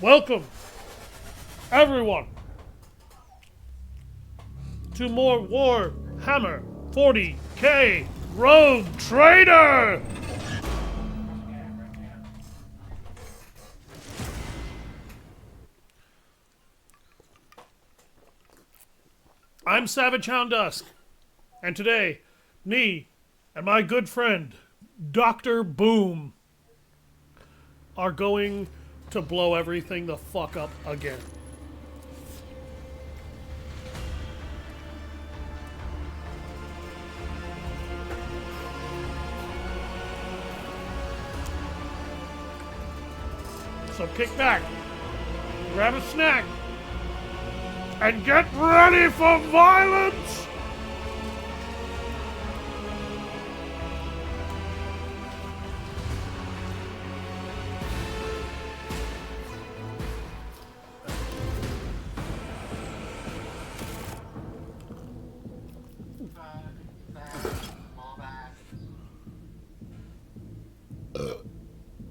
Welcome, everyone, to more Warhammer 40k Rogue Trader! I'm Savage Hound Dusk, and today, me and my good friend, Dr. Boom, are going to blow everything the fuck up again. So kick back, grab a snack, and get ready for violence!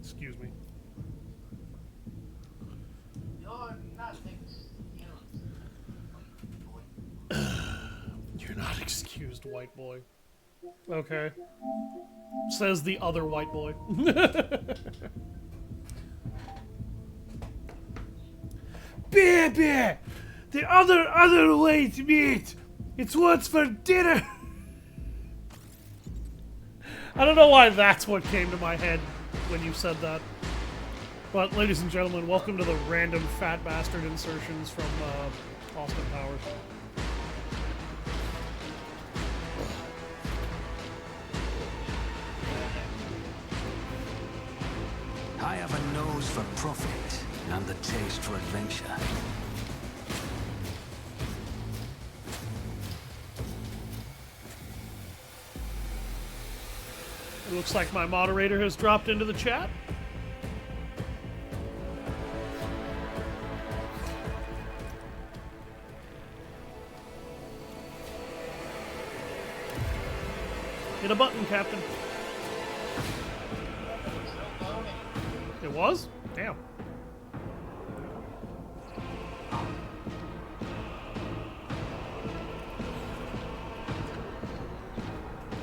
Excuse me. You're not excused, white boy. Okay. Says the other white boy. Baby! The other way to meet! It's what's for dinner! I don't know why that's what came to my head when you said that. But, ladies and gentlemen, welcome to the random fat bastard insertions from Austin Powers. I have a nose for profit and the taste for adventure. It looks like my moderator has dropped into the chat. Hit a button, Captain. It was? Damn.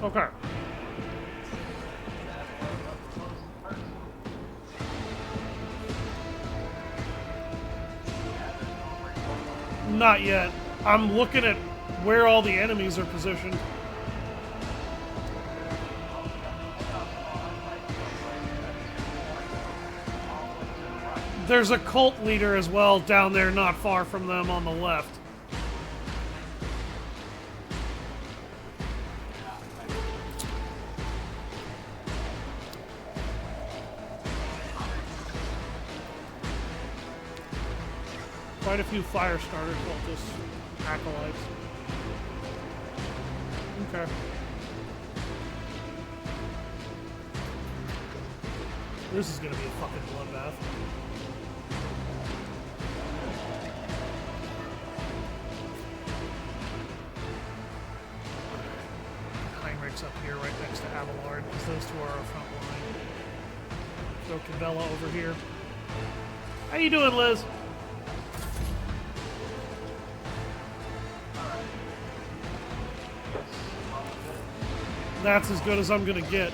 Okay. Not yet. I'm looking at where all the enemies are positioned. There's a cult leader as well down there not far from them on the left. Quite a few fire starter cultists, acolytes. Okay. This is gonna be a fucking bloodbath. Heinrich's up here right next to Abelard, because those two are our front line. Throw Cabela over here. How you doing, Liz? That's as good as I'm gonna get.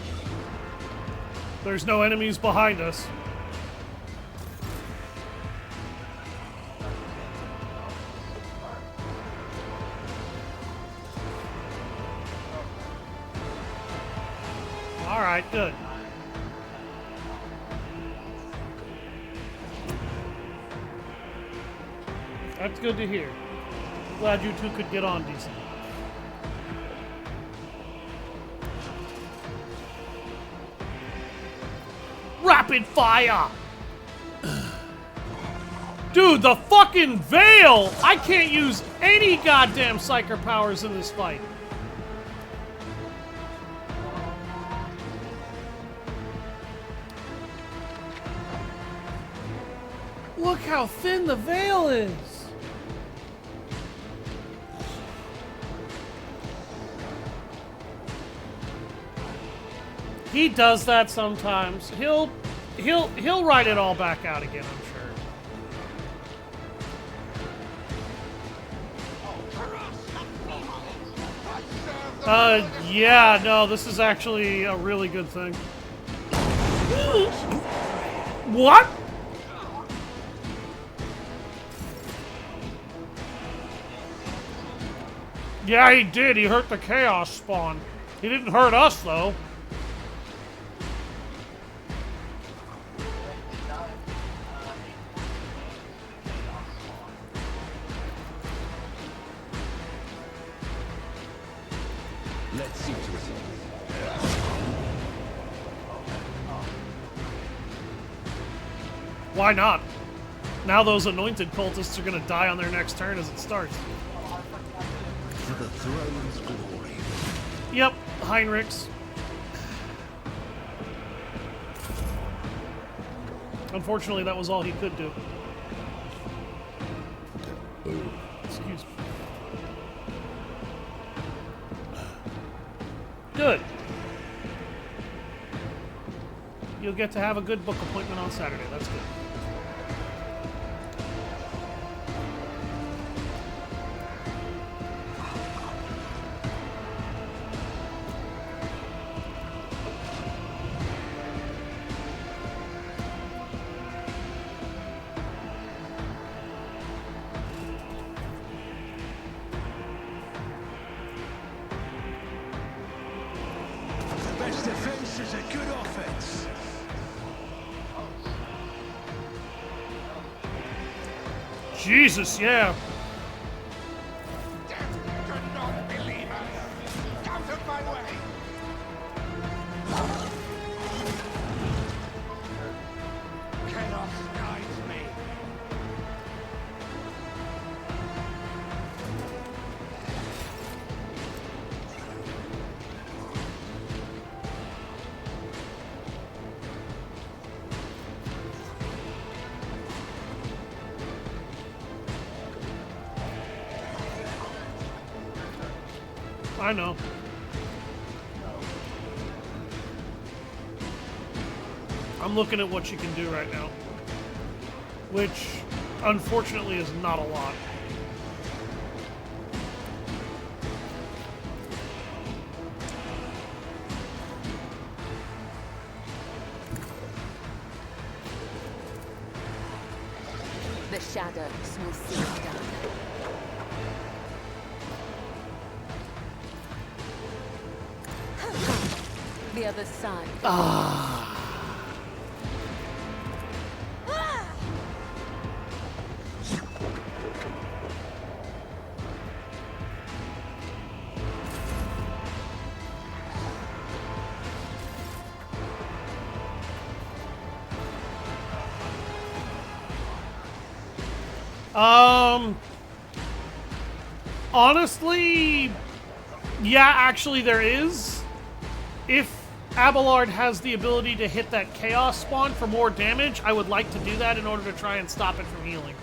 There's no enemies behind us. Alright, good. That's good to hear. Glad you two could get on decent. Rapid fire! Dude, the fucking Veil! I can't use any goddamn Psyker powers in this fight. Look how thin the Veil is! He does that sometimes. He'll write it all back out again, I'm sure. Yeah, no, this is actually a really good thing. What? Yeah, he did. He hurt the Chaos Spawn. He didn't hurt us, though. Let's see to it. Why not? Now those anointed cultists are gonna die on their next turn as it starts. For the throne's glory. Yep, Heinrichs. Unfortunately, that was all he could do. Excuse me. Good. You'll get to have a good book appointment on Saturday. That's good. The best defense is a good offense. Jesus, yeah. Death could not believe us. Out of my way. Chaos guides me. I know. I'm looking at what she can do right now. Which, unfortunately, is not a lot. The shadows will see it done. The other side. Honestly, yeah, actually there is. If Abelard has the ability to hit that Chaos Spawn for more damage, I would like to do that in order to try and stop it from healing.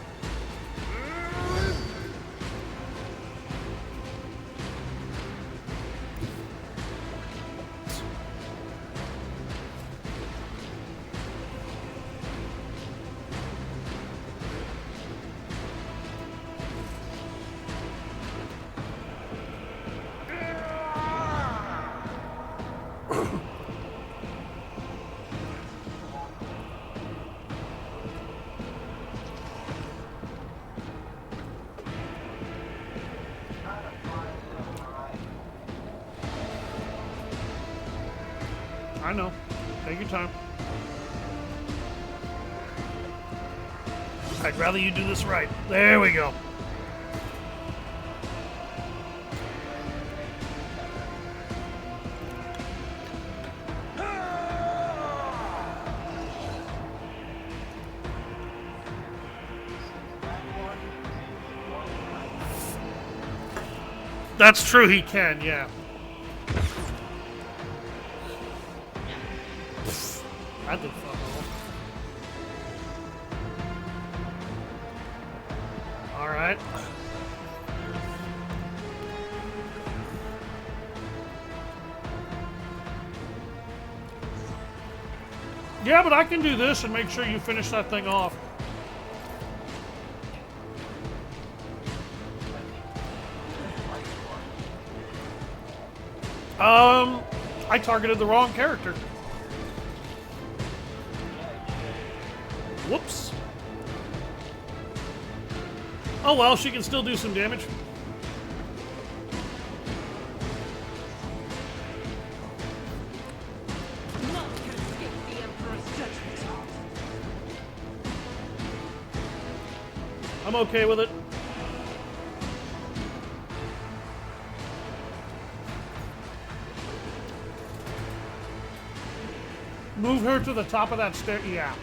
I know. Take your time. I'd rather you do this right. There we go. That's true, he can, yeah. That did fuck all. Alright. Yeah, but I can do this and make sure you finish that thing off. I targeted the wrong character. Whoops. Oh well, she can still do some damage. I'm okay with it. Move her to the top of that stair. Yeah.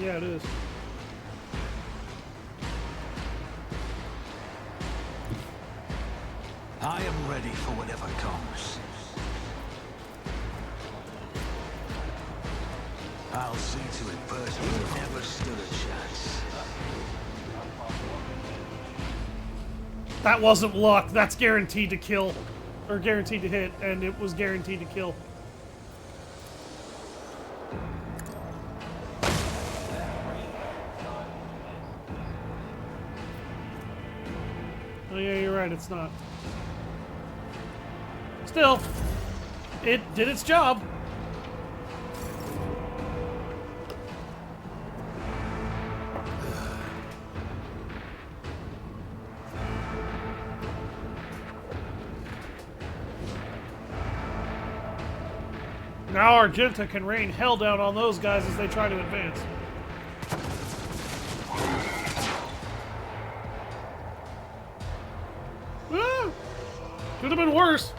Yeah, it is. I am ready for whatever comes. I'll see to it first. You never stood a chance. That wasn't luck. That's guaranteed to kill. Or guaranteed to hit, and it was guaranteed to kill. Oh yeah, you're right, it's not. Still, it did its job. Now Argenta can rain hell down on those guys as they try to advance. Ah! Could have been worse.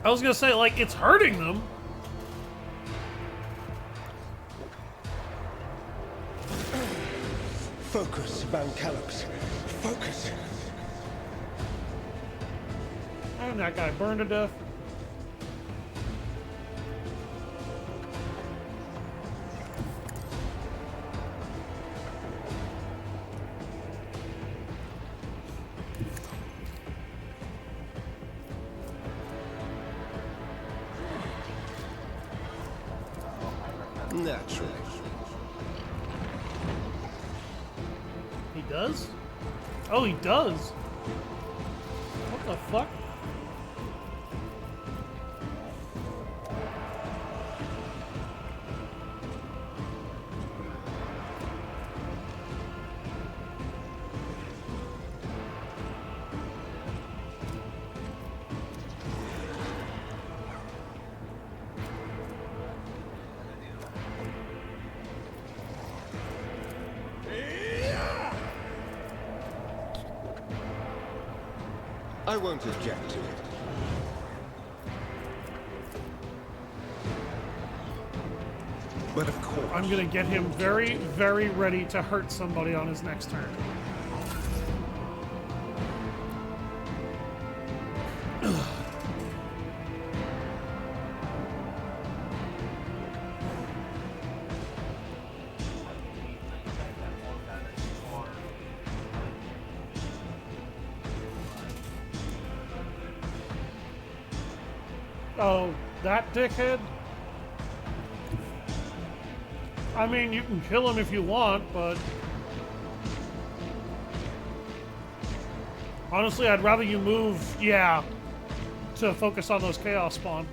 I was gonna say, like, it's hurting them. Focus, Van Callux. Focus. And that guy burned to death. Naturally. He does? Oh, he does. What the fuck? I won't object to it. But of course. I'm gonna get him very, very ready to hurt somebody on his next turn. Oh, that dickhead? I mean, you can kill him if you want, but... honestly, I'd rather you move, yeah, to focus on those chaos spawn.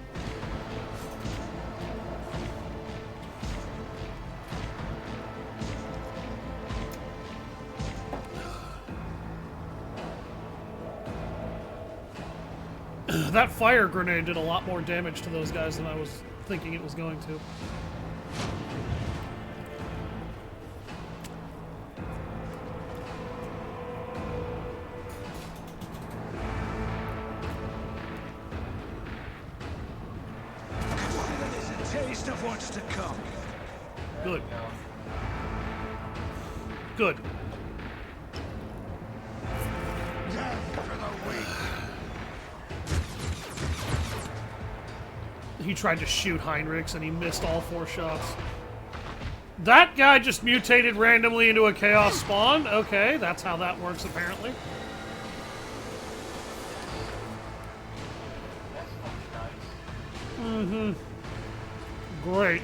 That fire grenade did a lot more damage to those guys than I was thinking it was going to. Taste of what's to come. Good. Good. Death for the weak. He tried to shoot Heinrichs and he missed all 4 shots. That guy just mutated randomly into a Chaos Spawn. Okay, that's how that works apparently. Mm-hmm. Great.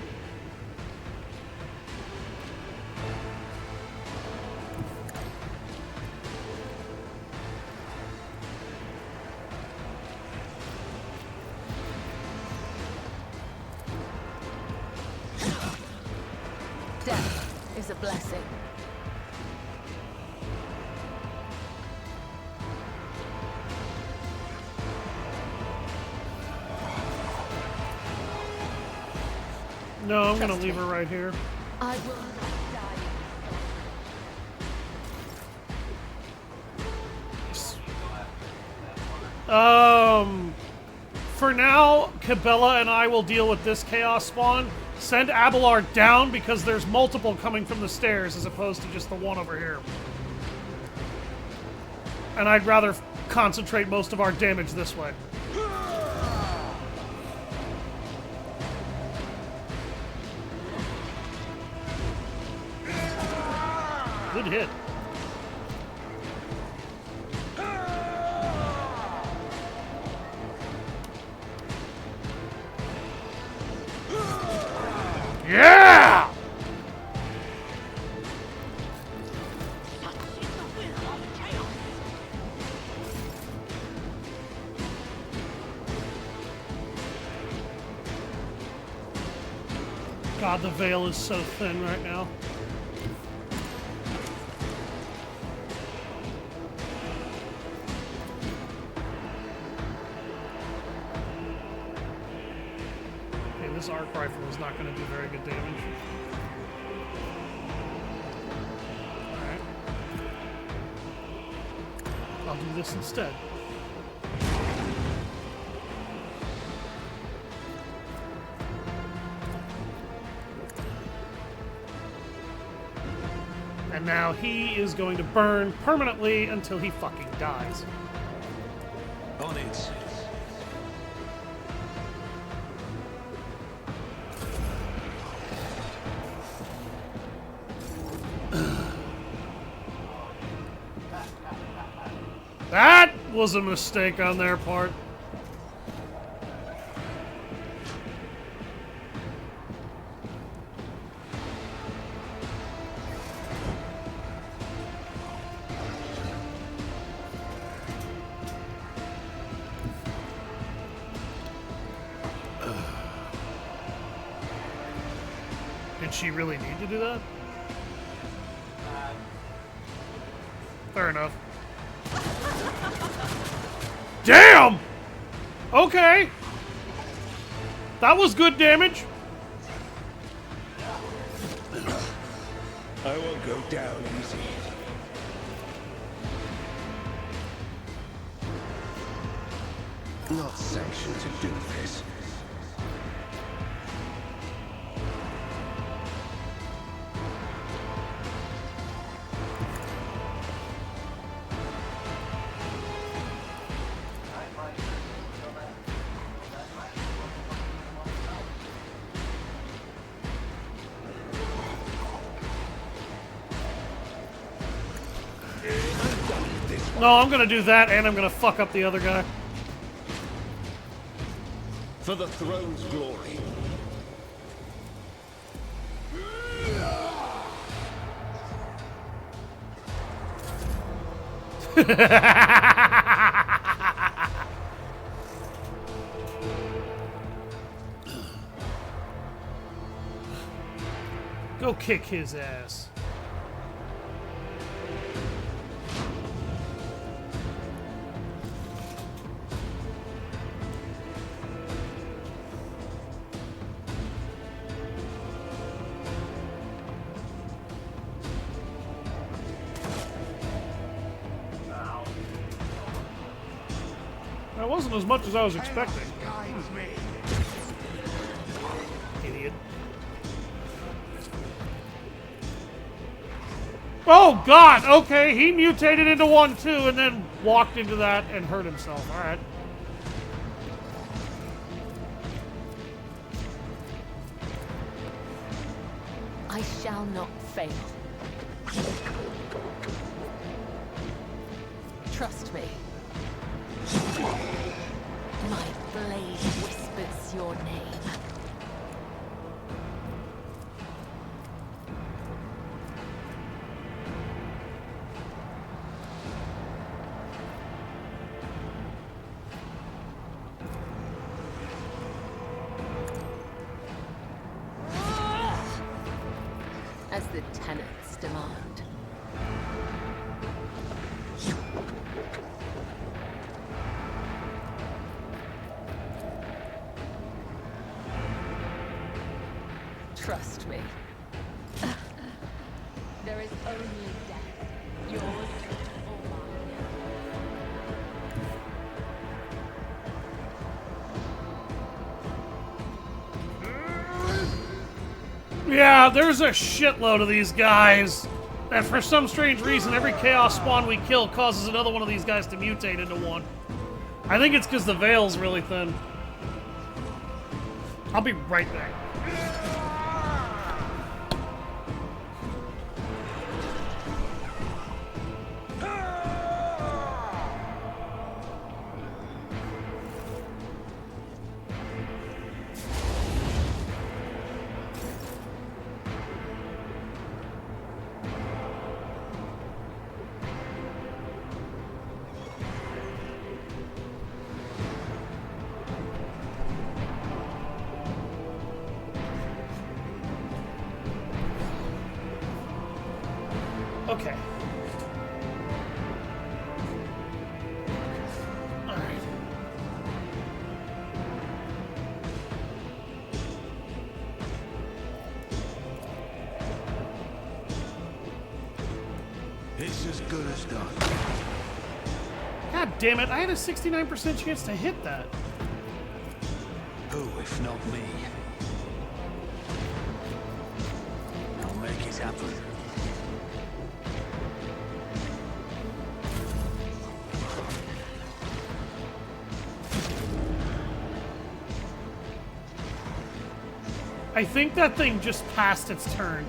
Death is a blessing. No, I'm gonna leave her right here. I will not die. For now, Cabela and I will deal with this Chaos Spawn. Send Abelard down because there's multiple coming from the stairs as opposed to just the one over here. And I'd rather concentrate most of our damage this way. Good hit. Yeah! God, the veil is so thin right now. Okay, this arc rifle is not going to do very good damage. Alright. I'll do this instead. And now he is going to burn permanently until he fucking dies. On it. That was a mistake on their part. Did she really need to do that? Fair enough. Damn! Okay. That was good damage. I won't go down easy. Not sanctioned to do this. No, I'm gonna do that and I'm gonna fuck up the other guy. For the throne's glory. Go kick his ass. That wasn't as much as I was expecting. Idiot. Oh god, okay, he mutated into one too and then walked into that and hurt himself. Alright. shall not fail. Trust me. My blade whispers your name. As the tenets demand. Trust me. There is only death. Yours or mine. Yeah, there's a shitload of these guys. And for some strange reason, every Chaos Spawn we kill causes another one of these guys to mutate into one. I think it's because the veil's really thin. I'll be right back. Okay. All right. It's as good as done. God damn it, I had a 69% chance to hit that. Who, if not me? I'll make it happen. I think that thing just passed its turn.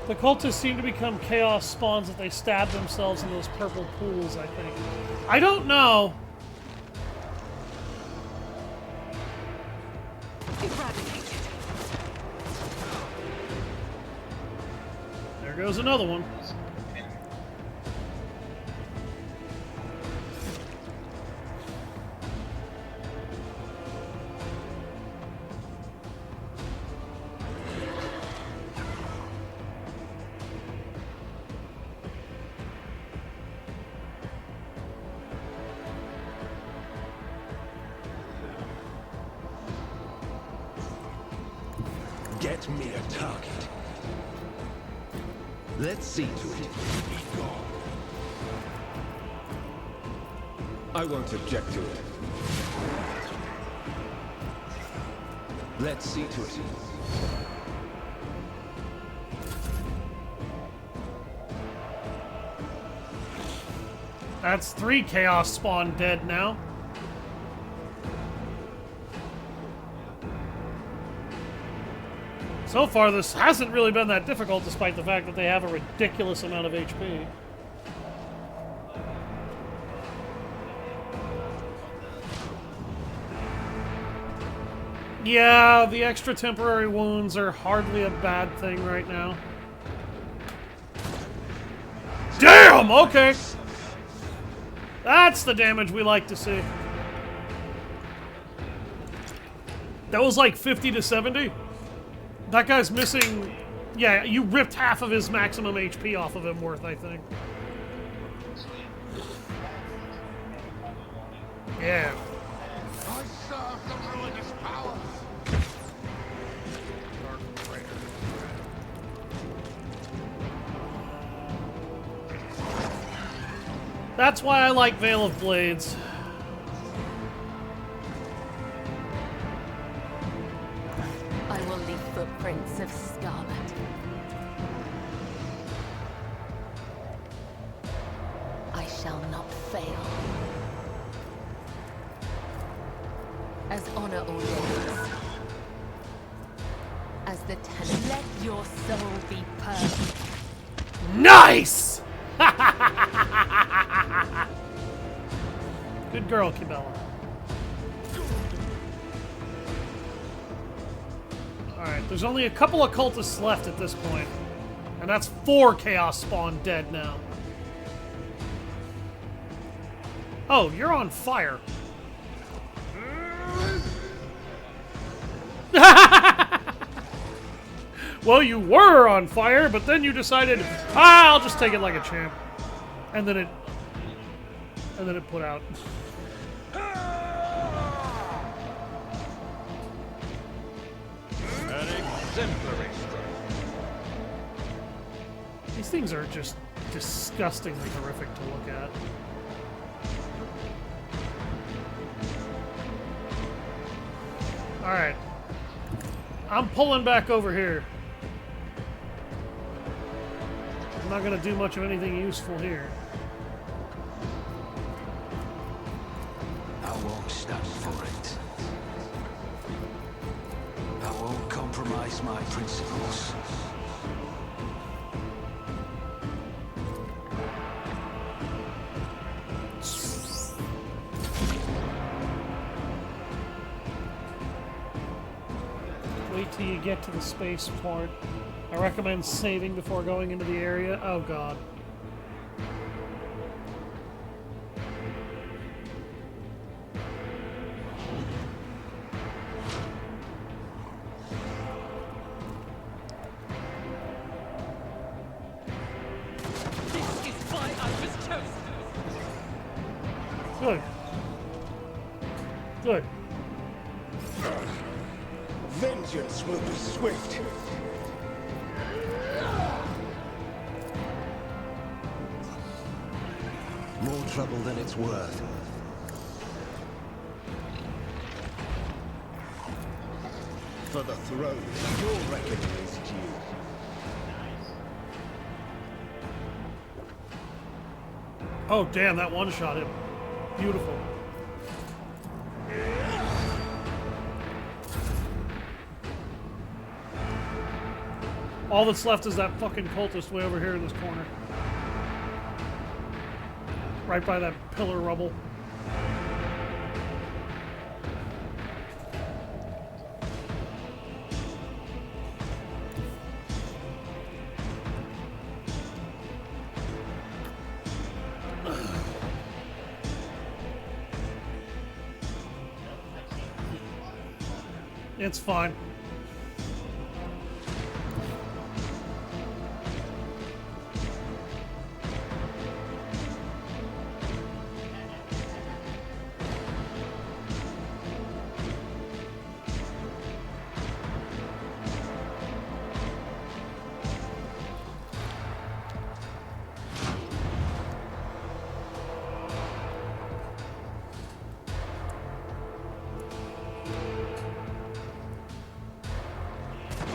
The cultists seem to become chaos spawns if they stab themselves in those purple pools, I think. I don't know. There goes another one. Get me a target. Let's see to it. Be gone. I won't object to it. Let's see to it. That's 3 chaos spawn dead now. So far, this hasn't really been that difficult, despite the fact that they have a ridiculous amount of HP. Yeah, the extra temporary wounds are hardly a bad thing right now. Damn! Okay. That's the damage we like to see. That was like 50 to 70. That guy's missing... Yeah, you ripped half of his maximum HP off of him worth, I think. Yeah. I serve the ruinous power. That's why I like Veil of Blades. I will leave footprints of scarlet. I shall not fail. As honor ordains. as the tenant. Let your soul be purged. Nice! Good girl, Kibella. Alright, there's only a couple of cultists left at this point. And that's 4 Chaos Spawn dead now. Oh, you're on fire. Well, you were on fire, but then you decided, I'll just take it like a champ. And then it put out. An exemplary strike. These things are just disgustingly horrific to look at. Alright. I'm pulling back over here. I'm not going to do much of anything useful here. I won't stand for it. I won't compromise my principles. Wait till you get to the space port. I recommend saving before going into the area. Oh god. This is why I was chosen. Good. Good. Vengeance will be swift. More trouble than it's worth. For the throne, your reckoning is due. Oh damn, that one shot him. Beautiful. All that's left is that fucking cultist way over here in this corner. Right by that pillar rubble. It's fine.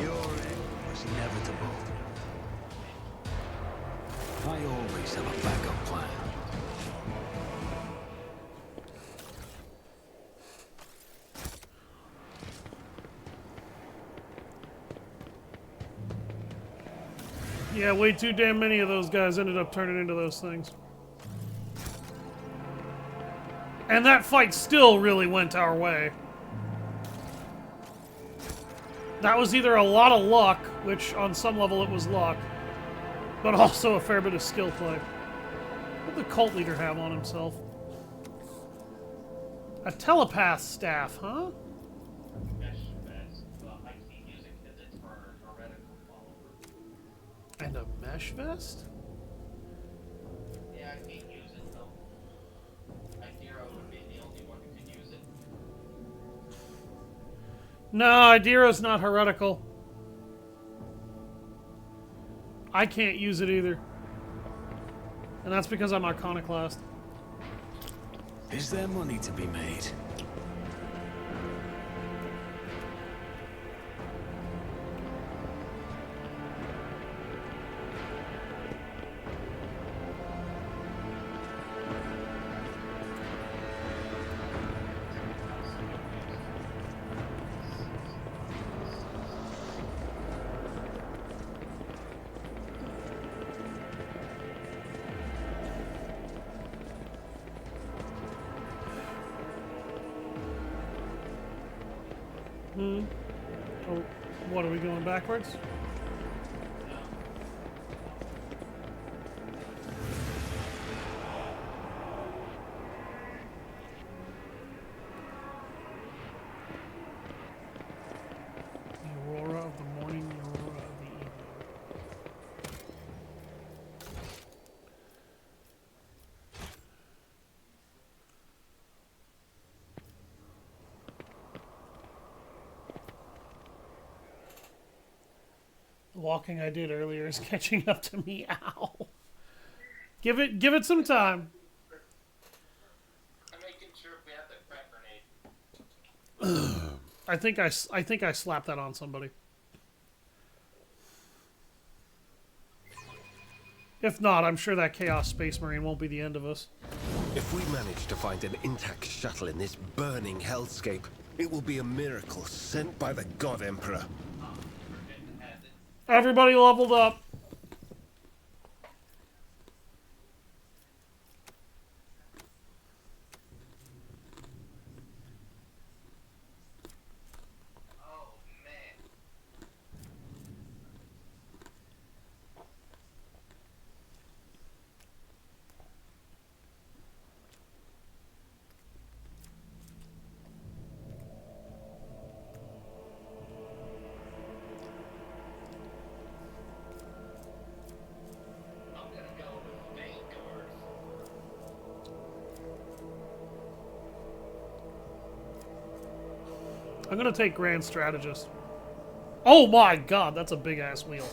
Your end was inevitable. I always have a backup plan. Yeah, way too damn many of those guys ended up turning into those things. And that fight still really went our way. That was either a lot of luck, which on some level it was luck, but also a fair bit of skill play. What did the cult leader have on himself? A telepath staff, huh? And a mesh vest? Yeah, I can't use it though. Idira would be the only one who could use it. No, Idira's not heretical. I can't use it either. And that's because I'm iconoclast. Is there money to be made? Oh, what, are we going backwards? The aurora of the morning, the aurora of the evening. The walking I did earlier is catching up to me. Ow. Give it some time. I'm making sure we have the crack grenade. I think I slapped that on somebody. If not, I'm sure that Chaos Space Marine won't be the end of us. If we manage to find an intact shuttle in this burning hellscape, it will be a miracle sent by the God Emperor. Everybody leveled up. Oh, man. I'm gonna go with Vanguard. I'm gonna take Grand Strategist. Oh my god, that's a big ass wheel.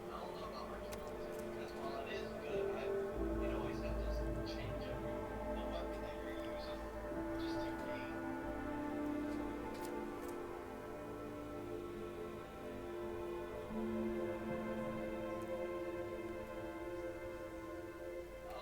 I don't know about merchandising, because while it is good, you'd always have to change up the weapon that you're using just to gain. Oh.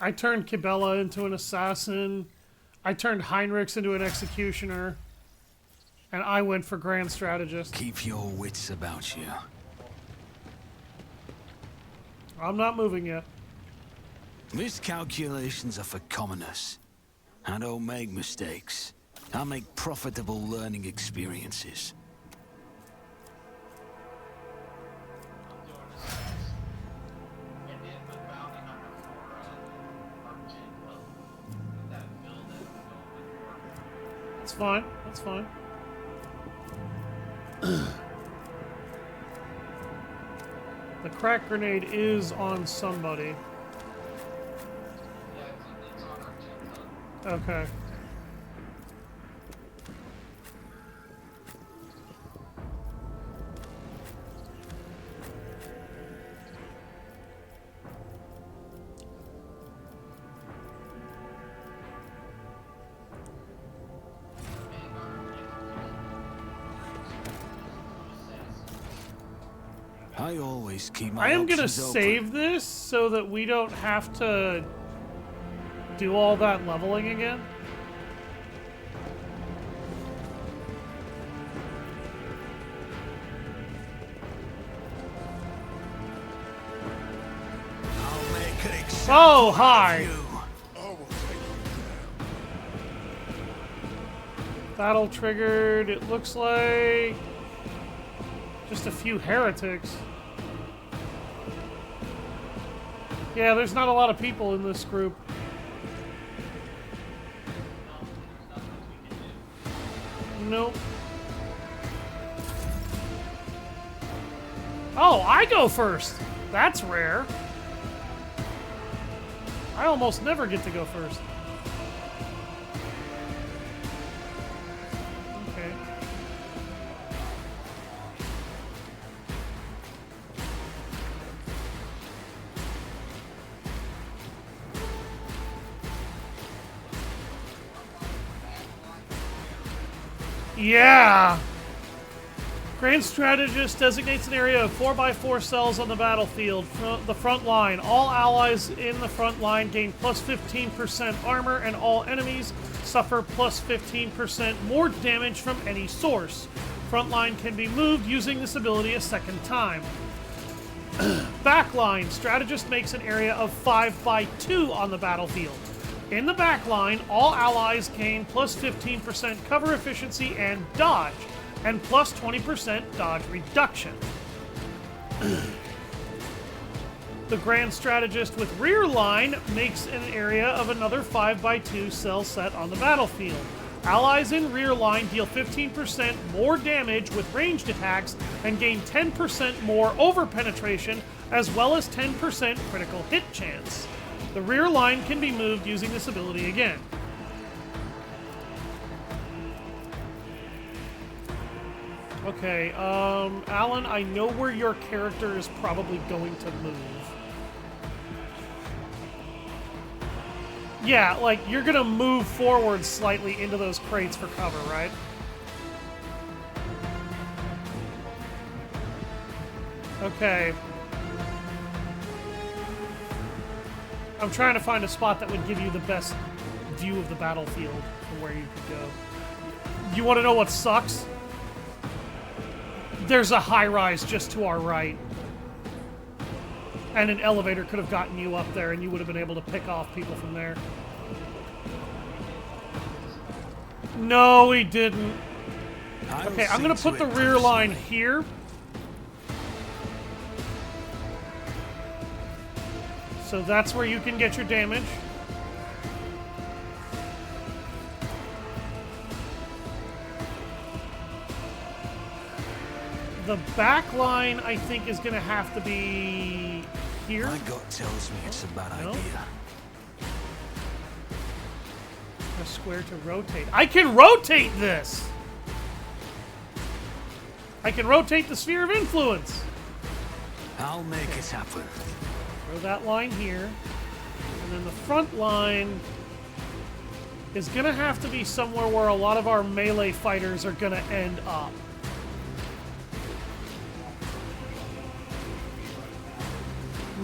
I turned Kibella into an assassin. I turned Heinrichs into an executioner. And I went for Grand Strategist. Keep your wits about you. I'm not moving yet. Miscalculations are for commoners. I don't make mistakes. I make profitable learning experiences. I'm doing this next. And then with bounty hunter for merchant, with that build that I'm going with. That's fine. That's fine. The crack grenade is on somebody. Yeah, it's on our 10 ton. Okay. I always keep my I am gonna options open. save this so that we don't have to do all that leveling again. Oh, hi. Battle triggered. It looks like just a few heretics. Yeah, there's not a lot of people in this group. Nope. Oh, I go first. That's rare. I almost never get to go first. Okay. Yeah! Grand Strategist designates an area of 4x4 cells on the battlefield. The front line. All allies in the front line gain plus 15% armor, and all enemies suffer plus 15% more damage from any source. Front line can be moved using this ability a second time. Backline. Strategist makes an area of 5x2 on the battlefield. In the backline, all allies gain plus 15% cover efficiency and dodge, and plus 20% dodge reduction. The Grand Strategist with rear line makes an area of another 5x2 cell set on the battlefield. Allies in rear line deal 15% more damage with ranged attacks and gain 10% more over penetration, as well as 10% critical hit chance. The rear line can be moved using this ability again. Okay, Alan, I know where your character is probably going to move. Yeah, like, you're gonna move forward slightly into those crates for cover, right? Okay. I'm trying to find a spot that would give you the best view of the battlefield from where you could go. You want to know what sucks? There's a high-rise just to our right. And an elevator could have gotten you up there, and you would have been able to pick off people from there. No, he didn't. Okay, I'm going to put the rear line here. So that's where you can get your damage. The back line, I think, is going to have to be here. My gut tells me it's a bad idea. Press square to rotate. I can rotate this! I can rotate the sphere of influence. I'll make it happen. Throw that line here. And then the front line is going to have to be somewhere where a lot of our melee fighters are going to end up.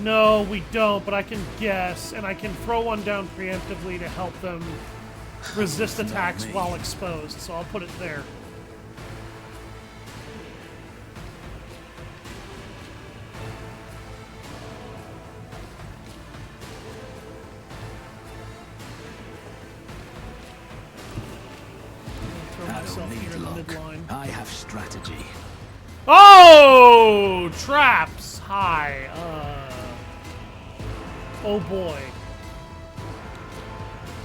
No, we don't, but I can guess, and I can throw one down preemptively to help them resist attacks while exposed, so I'll put it there. I don't need luck. I have strategy. Oh! Traps! Hi. Oh boy.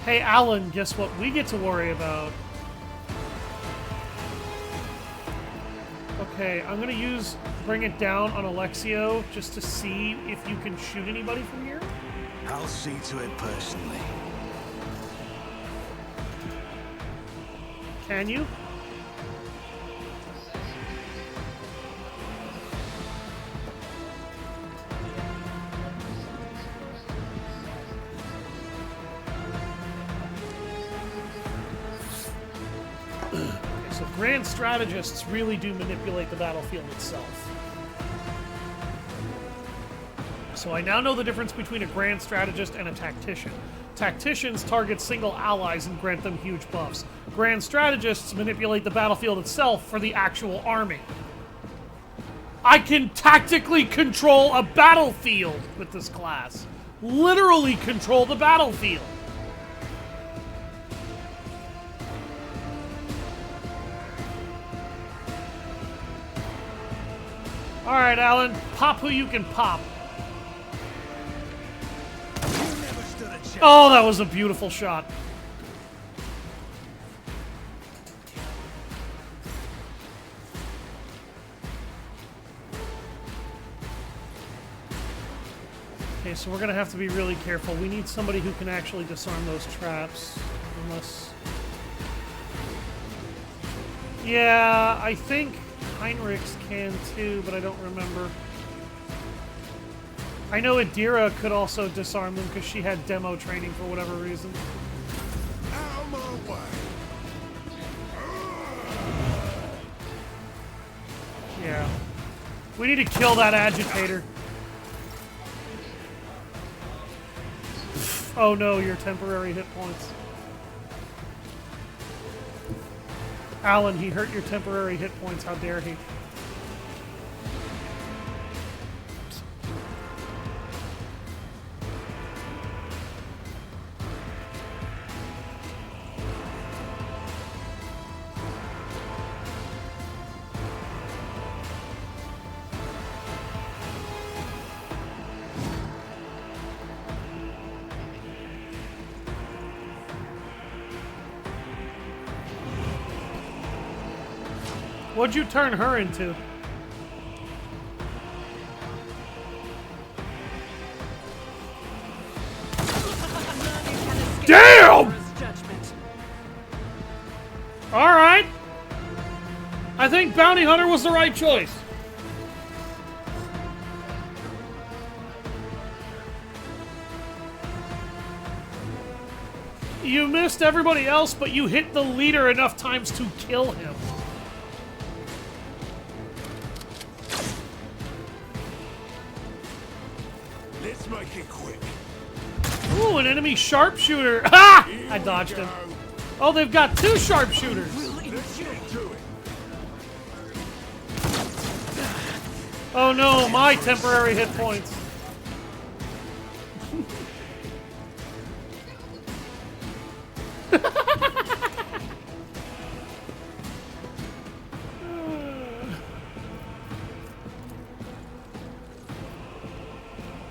Hey, Alan, guess what we get to worry about? Okay, I'm gonna bring it down on Alexio just to see if you can shoot anybody from here. I'll see to it personally. Can you? So Grand Strategists really do manipulate the battlefield itself. So I now know the difference between a Grand Strategist and a Tactician. Tacticians target single allies and grant them huge buffs. Grand Strategists manipulate the battlefield itself for the actual army. I can tactically control a battlefield with this class. literally control the battlefield. Alright, Alan, pop who you can pop. Oh, that was a beautiful shot. Okay, so we're gonna have to be really careful. We need somebody who can actually disarm those traps. Unless... Yeah, I think Heinrichs can too, but I don't remember. I know Adira could also disarm them because she had demo training for whatever reason. Out of my way. Yeah. We need to kill that agitator. Oh no, your temporary hit points. Alan, he hurt your temporary hit points. How dare he? What'd you turn her into? Damn! Alright. I think Bounty Hunter was the right choice. You missed everybody else, but you hit the leader enough times to kill him. Let's make it quick. Ooh, an enemy sharpshooter. Ha! I dodged him. Oh, they've got two sharpshooters. Let's get to it. Oh no, my temporary hit points.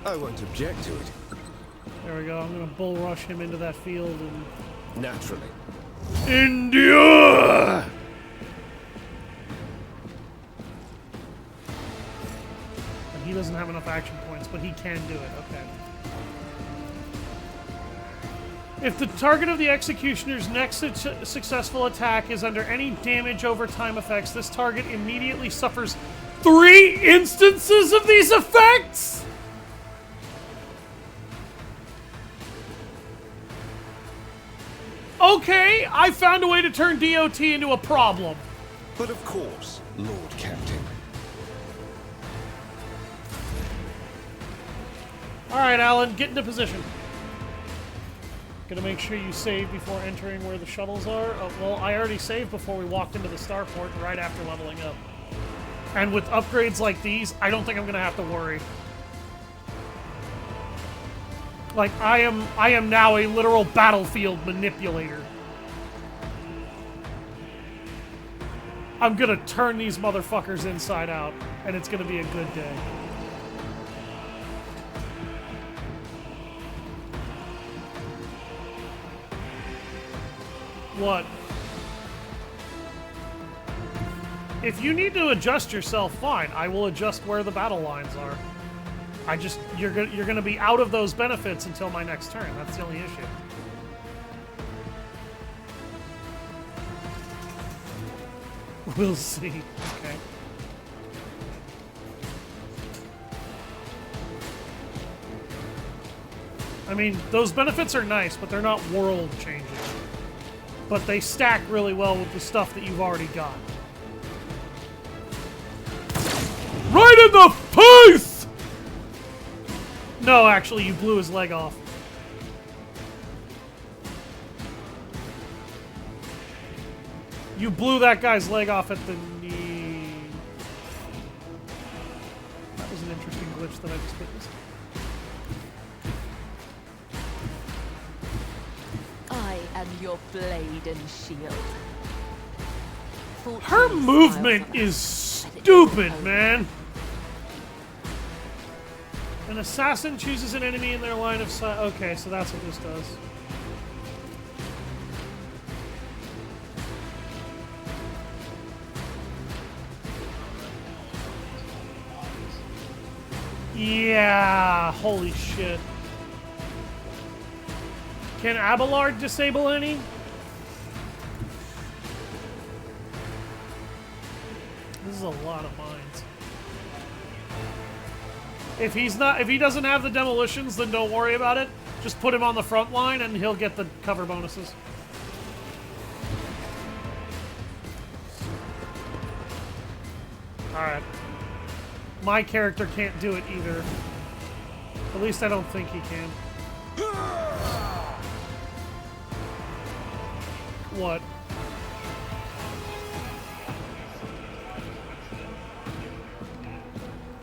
I won't object to it. There we go. I'm gonna bull rush him into that field and Naturally. endure. And he doesn't have enough action points, but he can do it. Okay. If the target of the executioner's next successful attack is under any damage over time effects, this target immediately suffers 3 instances of these effects. Okay, I found a way to turn DOT into a problem. But of course, Lord Captain. Alright, Alan, get into position. Gonna make sure you save before entering where the shuttles are. Oh, well, I already saved before we walked into the starport right after leveling up. And with upgrades like these, I don't think I'm gonna have to worry. Like, I am now a literal battlefield manipulator. I'm gonna turn these motherfuckers inside out, and it's gonna be a good day. What? If you need to adjust yourself, fine. I will adjust where the battle lines are. You're gonna be out of those benefits until my next turn. That's the only issue. We'll see. Okay. I mean, those benefits are nice, but they're not world changing. But they stack really well with the stuff that you've already got. Right in the face! No, actually, you blew his leg off. You blew that guy's leg off at the knee. That was an interesting glitch that I just witnessed. your blade and shield. Her Fortune movement smiles on is us, but it stupid, won't. man. An assassin chooses an enemy in their line of sight. Okay, so that's what this does. Yeah, holy shit. Can Abelard disable any? This is a lot of mines. If he doesn't have the demolitions, then don't worry about it. Just put him on the front line and he'll get the cover bonuses. Alright. My character can't do it either. At least I don't think he can. What?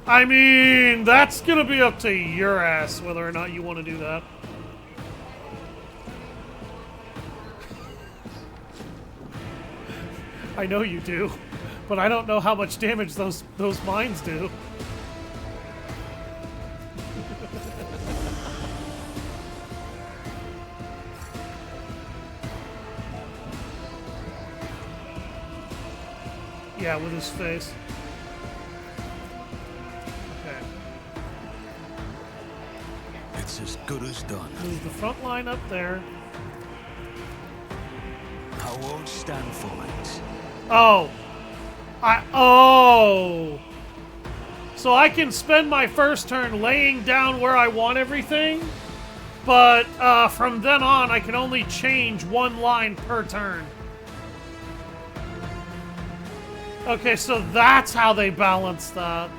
I mean, that's gonna be up to your ass whether or not you want to do that. I know you do, but I don't know how much damage those mines do. Yeah, with his face. Okay. It's as good as done. Move the front line up there. I won't stand for it. Oh. Oh. So I can spend my first turn laying down where I want everything, but from then on I can only change one line per turn. Okay, so that's how they balance that.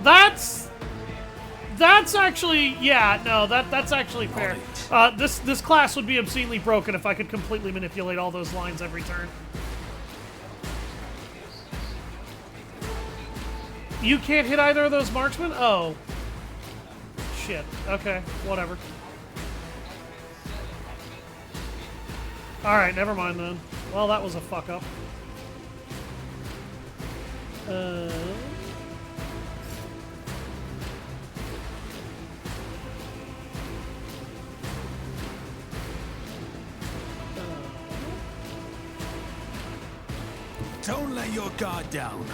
That's actually, yeah, no, that's actually fair. This class would be obscenely broken if I could completely manipulate all those lines every turn. You can't hit either of those marksmen? Oh. Shit. Okay, whatever. Alright, never mind then. Well, that was a fuck up. Don't let your guard down.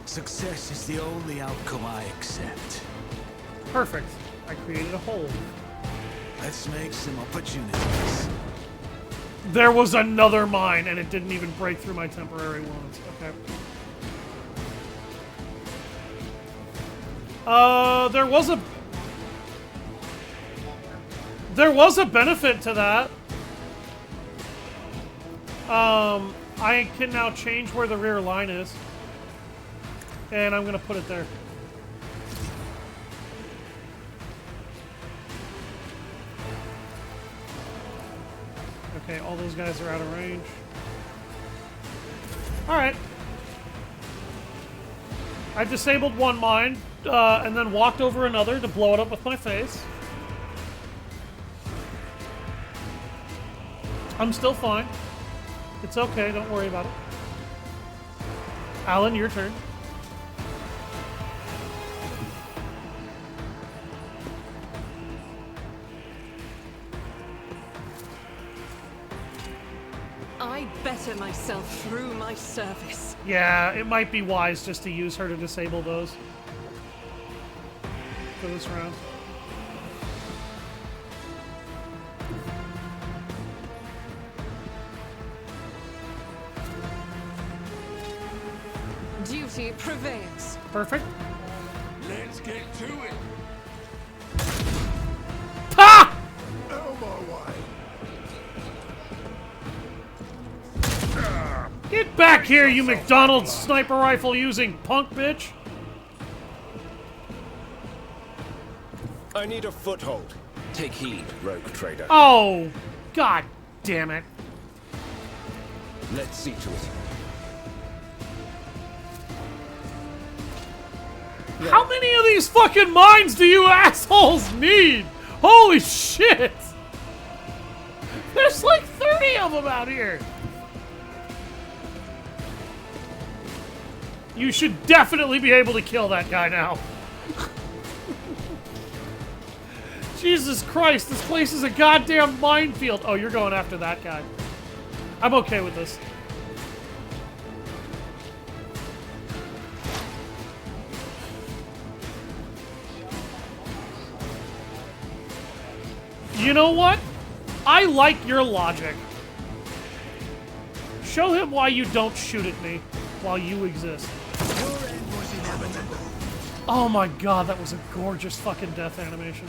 Success is the only outcome I accept. Perfect. I created a hole. Let's make some opportunities. There was another mine, and it didn't even break through my temporary wounds. Okay. There was a benefit to that. I can now change where the rear line is. And I'm gonna put it there. Okay, all those guys are out of range. Alright. I disabled one mine, and then walked over another to blow it up with my face. I'm still fine. It's okay, don't worry about it. Alan, your turn. I better myself through my service. Yeah, it might be wise just to use her to disable those for this round. Duty prevails. Perfect. Let's get to it. Ha! Oh my way. Get back here, you McDonald's sniper rifle using punk bitch! I need a foothold. Take heed, rogue trader. Oh, god damn it. Let's see to it. How many of these fucking mines do you assholes need? Holy shit! There's like 30 of them out here! You should definitely be able to kill that guy now. Jesus Christ, this place is a goddamn minefield. Oh, you're going after that guy. I'm okay with this. You know what? I like your logic. Show him why you don't shoot at me while you exist. Oh my god, that was a gorgeous fucking death animation.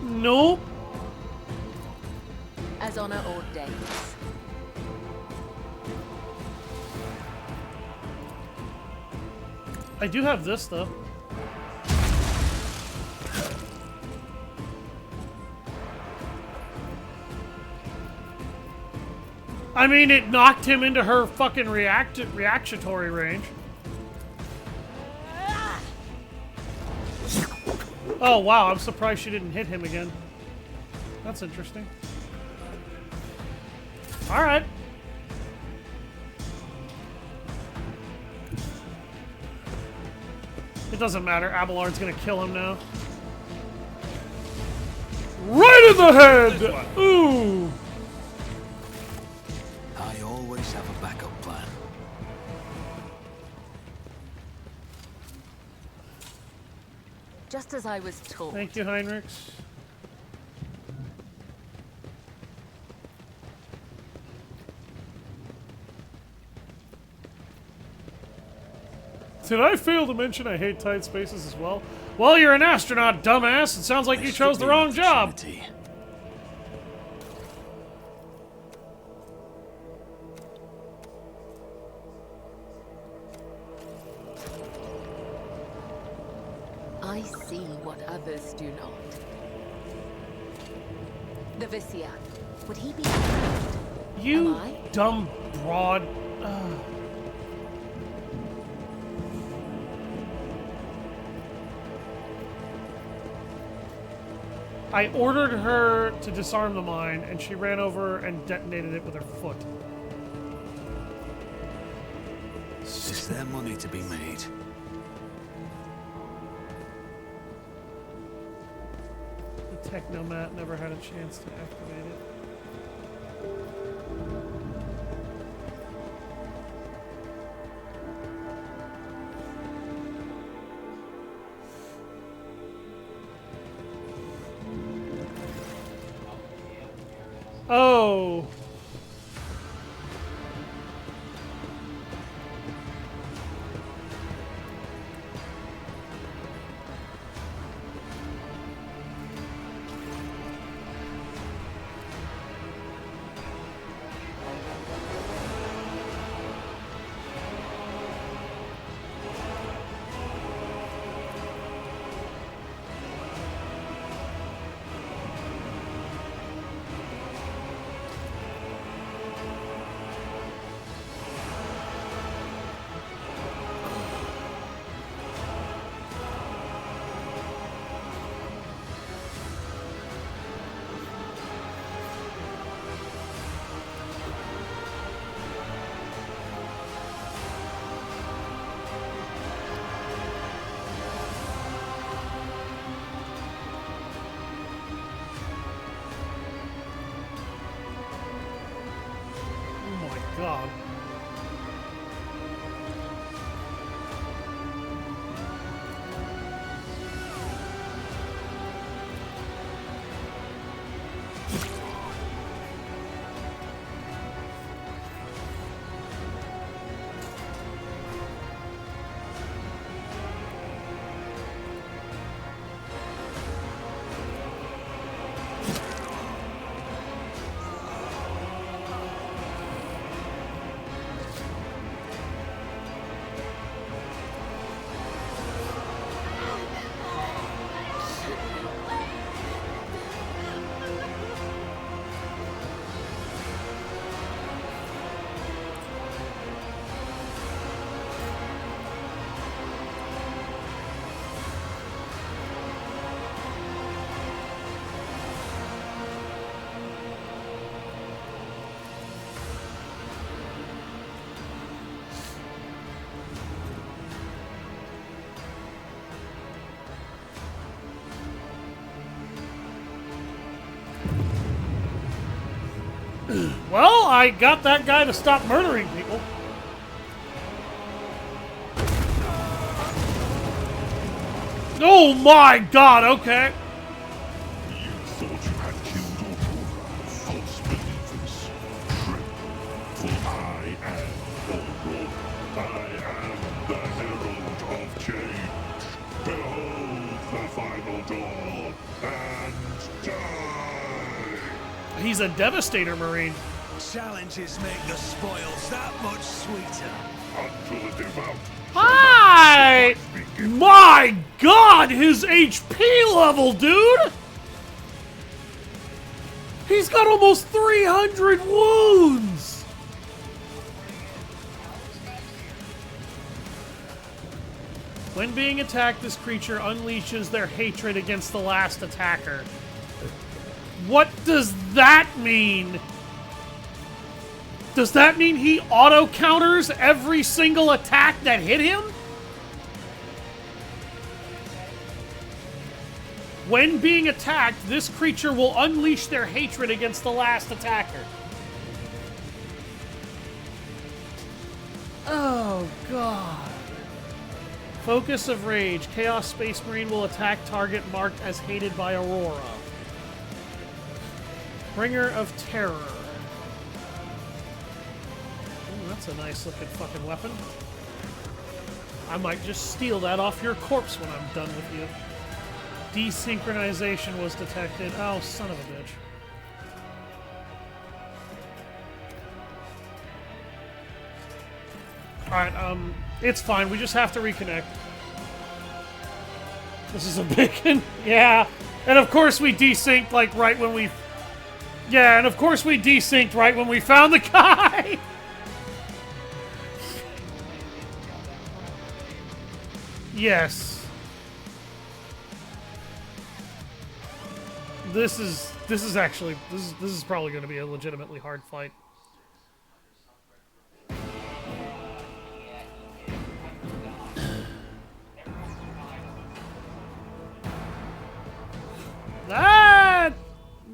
Nope. As honor ordains. I do have this though. I mean, it knocked him into her fucking reactionary range. Oh wow, I'm surprised she didn't hit him again. That's interesting. Alright. It doesn't matter, Abelard's gonna kill him now. Right in the head! Ooh! I always have a backup plan. Just as I was told. Thank you, Heinrichs. Did I fail to mention I hate tight spaces as well? Well, you're an astronaut, dumbass. It sounds like you chose the wrong job. I see what others do not. The Vizier. Would he be involved? You Am I? dumb broad. Ugh. I ordered her to disarm the mine, and she ran over and detonated it with her foot. Is there money to be made? The Technomat never had a chance to activate it. Oh. God. Well, I got that guy to stop murdering people. Oh my god, okay. You thought you had killed Aurora, false believers. Trick. For I am Aurora. I am the herald of change. Behold the final dawn, and die! He's a Devastator Marine. Challenges make the spoils that much sweeter. Until the devout. Hi! My god, his HP level, dude! He's got almost 300 wounds! When being attacked, this creature unleashes their hatred against the last attacker. What does that mean? Does that mean he auto-counters every single attack that hit him? When being attacked, this creature will unleash their hatred against the last attacker. Oh, God. Focus of Rage. Chaos Space Marine will attack target marked as hated by Aurora. Bringer of Terror. Ooh, that's a nice looking fucking weapon. I might just steal that off your corpse when I'm done with you. Desynchronization was detected. Oh, son of a bitch. Alright, it's fine. We just have to reconnect. This is a big one. Yeah. And of course we desynced, like, right when we... Yeah, and of course we desynced right when we found the guy! Yes. This is actually this is probably going to be a legitimately hard fight. That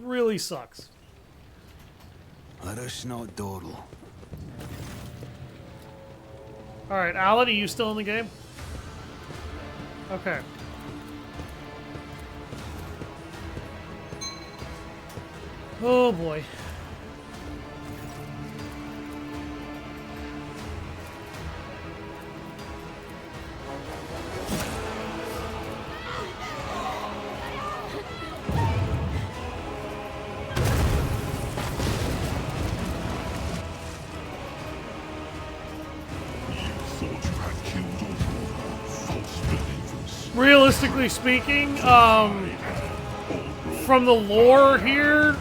really sucks. Let us not dawdle. All right, Alan, are you still in the game? Okay. Oh boy. Realistically speaking, from the lore here,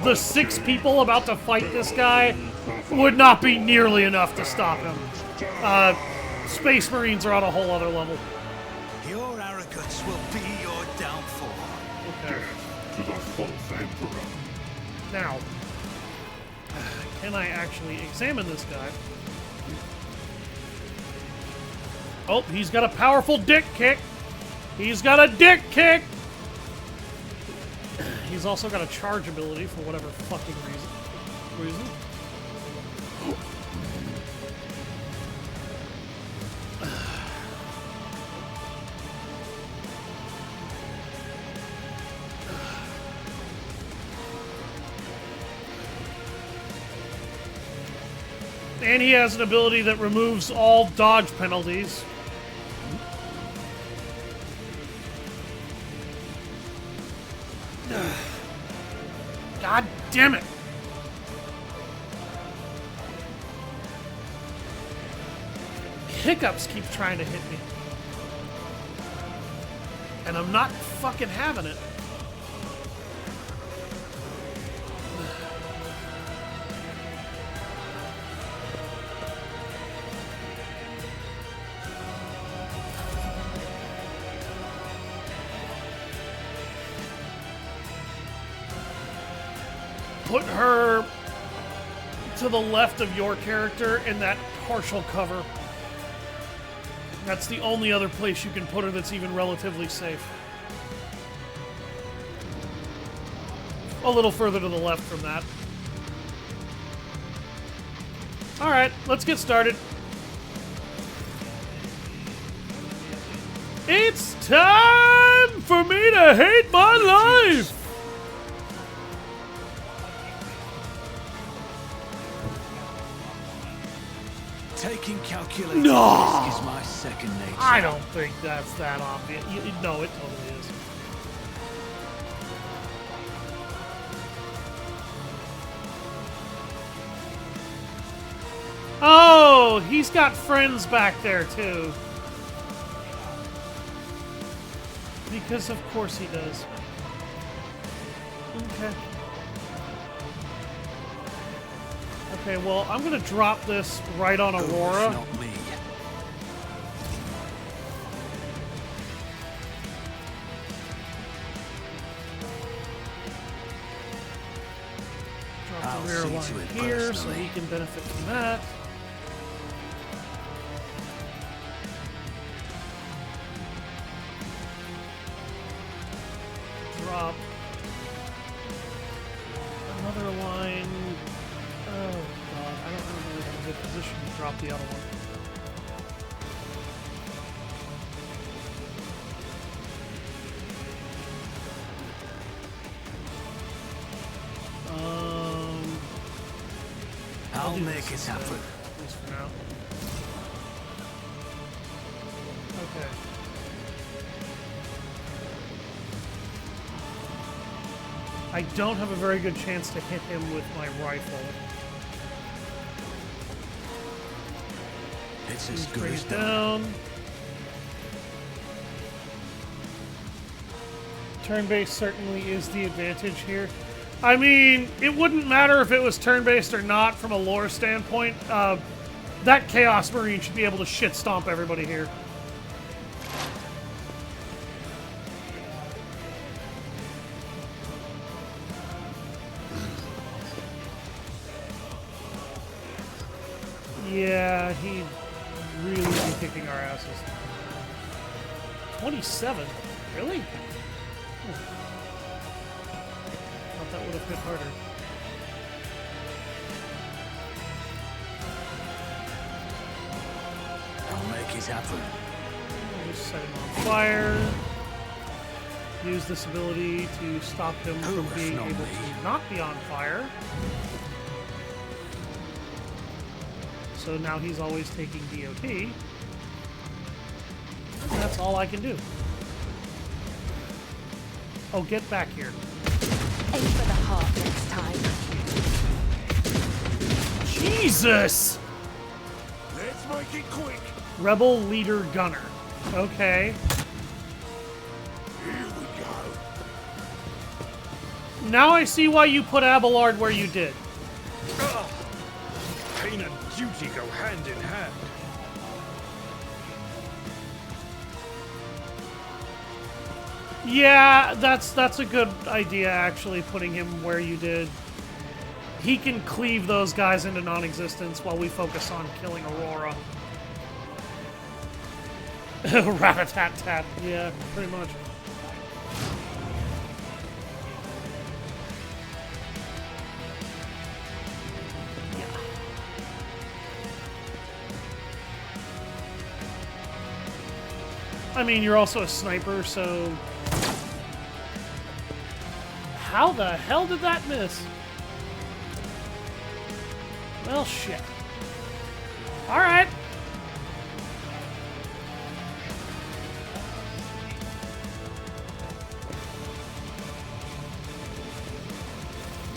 the 6 people about to fight this guy would not be nearly enough to stop him. Space Marines are on a whole other level. Your arrogance will be your downfall. Okay. To the false emperor. Now, can I actually examine this guy? Oh, he's got a powerful dick kick. He's got a dick kick. He's also got a charge ability for whatever fucking reason. And he has an ability that removes all dodge penalties. God damn it! Hiccups keep trying to hit me. And I'm not fucking having it. Put her to the left of your character in that partial cover. That's the only other place you can put her that's even relatively safe. A little further to the left from that. Alright, let's get started. It's time for me to hate my life! Taking calculated No! risk is my second nature. I don't think that's that obvious. No, it totally is. Oh, he's got friends back there too. Because of course he does. Okay. Okay, well, I'm gonna drop this right on Aurora. Not me. Drop I'll the rear see line to it here so personally. he can benefit from that. Drop another line. Oh god, I don't really have a good position to drop the other one. I'll do make this it happen. at least for now. Okay. I don't have a very good chance to hit him with my rifle. It's as He's good bring as it done. down. Turn-based certainly is the advantage here. I mean, it wouldn't matter if it was turn-based or not from a lore standpoint. That Chaos Marine should be able to shit stomp everybody here. Yeah, he'd really be kicking our asses. 27? Really? Thought that would have hit harder. I'll make it happen. Just set him on fire. Use this ability to stop him from if being not able me? to not be on fire. So now he's always taking DOT. And that's all I can do. Oh, get back here. Aim for the heart next time. Jesus! Let's make it quick. Rebel Leader Gunner. Okay. Here we go. Now I see why you put Abelard where you did. Pain and duty go hand in hand. Yeah, that's a good idea, actually, putting him where you did. He can cleave those guys into non-existence while we focus on killing Aurora. Rat-a-tat-tat. Yeah, pretty much. Yeah. I mean, you're also a sniper, so... How the hell did that miss? Well, shit. Alright.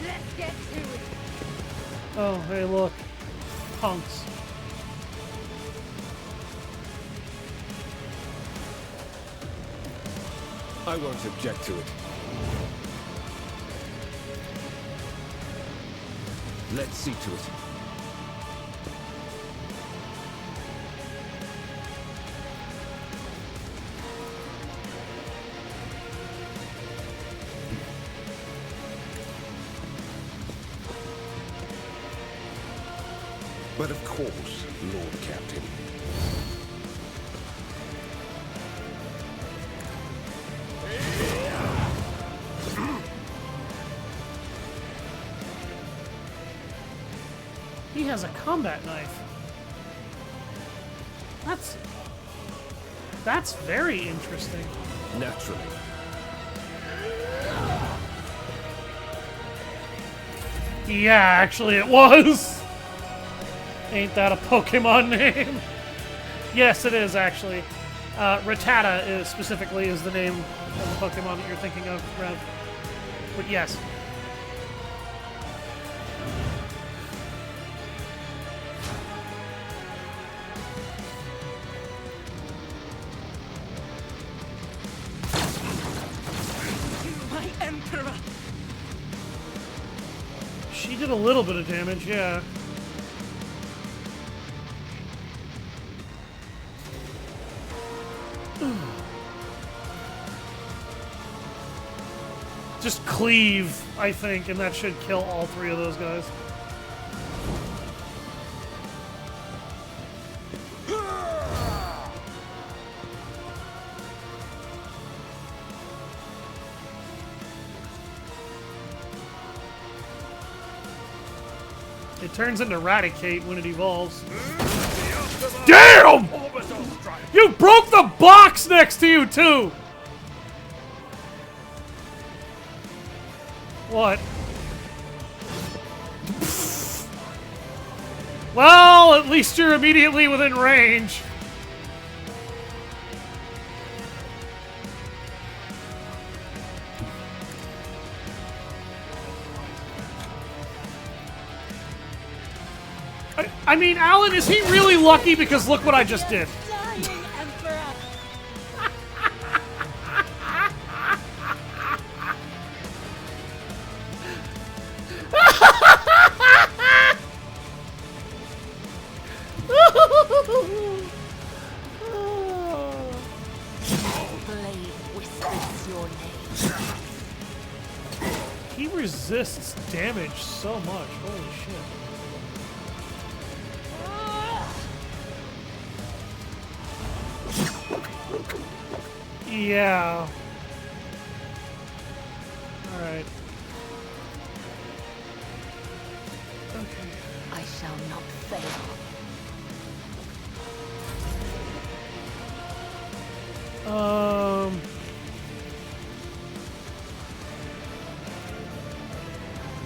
Let's get to it. Oh, hey, look. Punks. I won't object to it. Let's see to it. But of course, Lord Captain. He has a combat knife. That's very interesting. Naturally. Yeah, actually it was. Ain't that a Pokemon name? Yes, it is actually. Rattata is specifically the name of the Pokemon that you're thinking of, Rev. But yes. My Emperor! She did a little bit of damage, yeah. Just cleave, I think, and that should kill all three of those guys. It turns into Raticate when it evolves. Damn! You broke the box next to you, too! What? Well, at least you're immediately within range. I mean, Alan, is he really lucky? Because look what I just did. Dying Emperor! Blade whispers your name. He resists damage so much. Holy shit. Yeah. Alright. Okay. I shall not fail.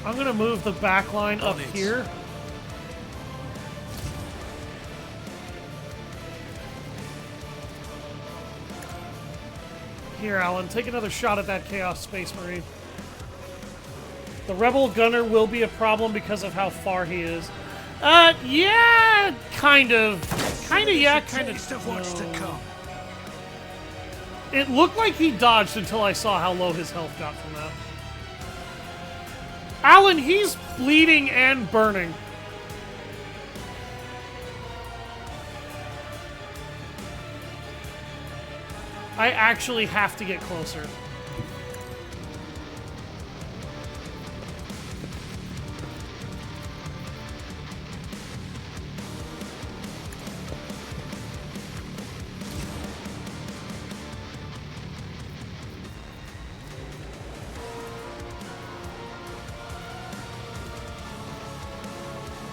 I'm gonna move the back line up here. Here, Alan, take another shot at that Chaos Space Marine. The Rebel Gunner will be a problem because of how far he is. Yeah, kind of. Kinda, yeah, kind of. What's to come. It looked like he dodged until I saw how low his health got from that. Alan, he's bleeding and burning. I actually have to get closer.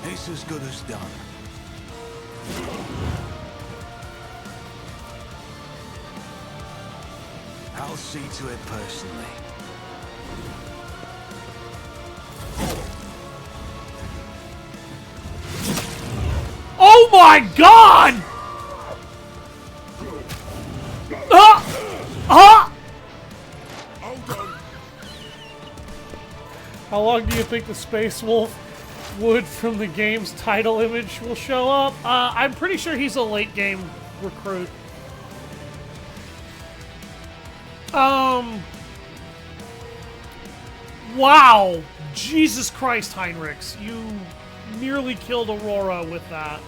It's as good as done. I'll see to it personally. Oh my god! How long do you think the Space Wolf wood from the game's title image will show up? I'm pretty sure he's a late game recruit. Wow! Jesus Christ, Heinrichs. You nearly killed Aurora with that.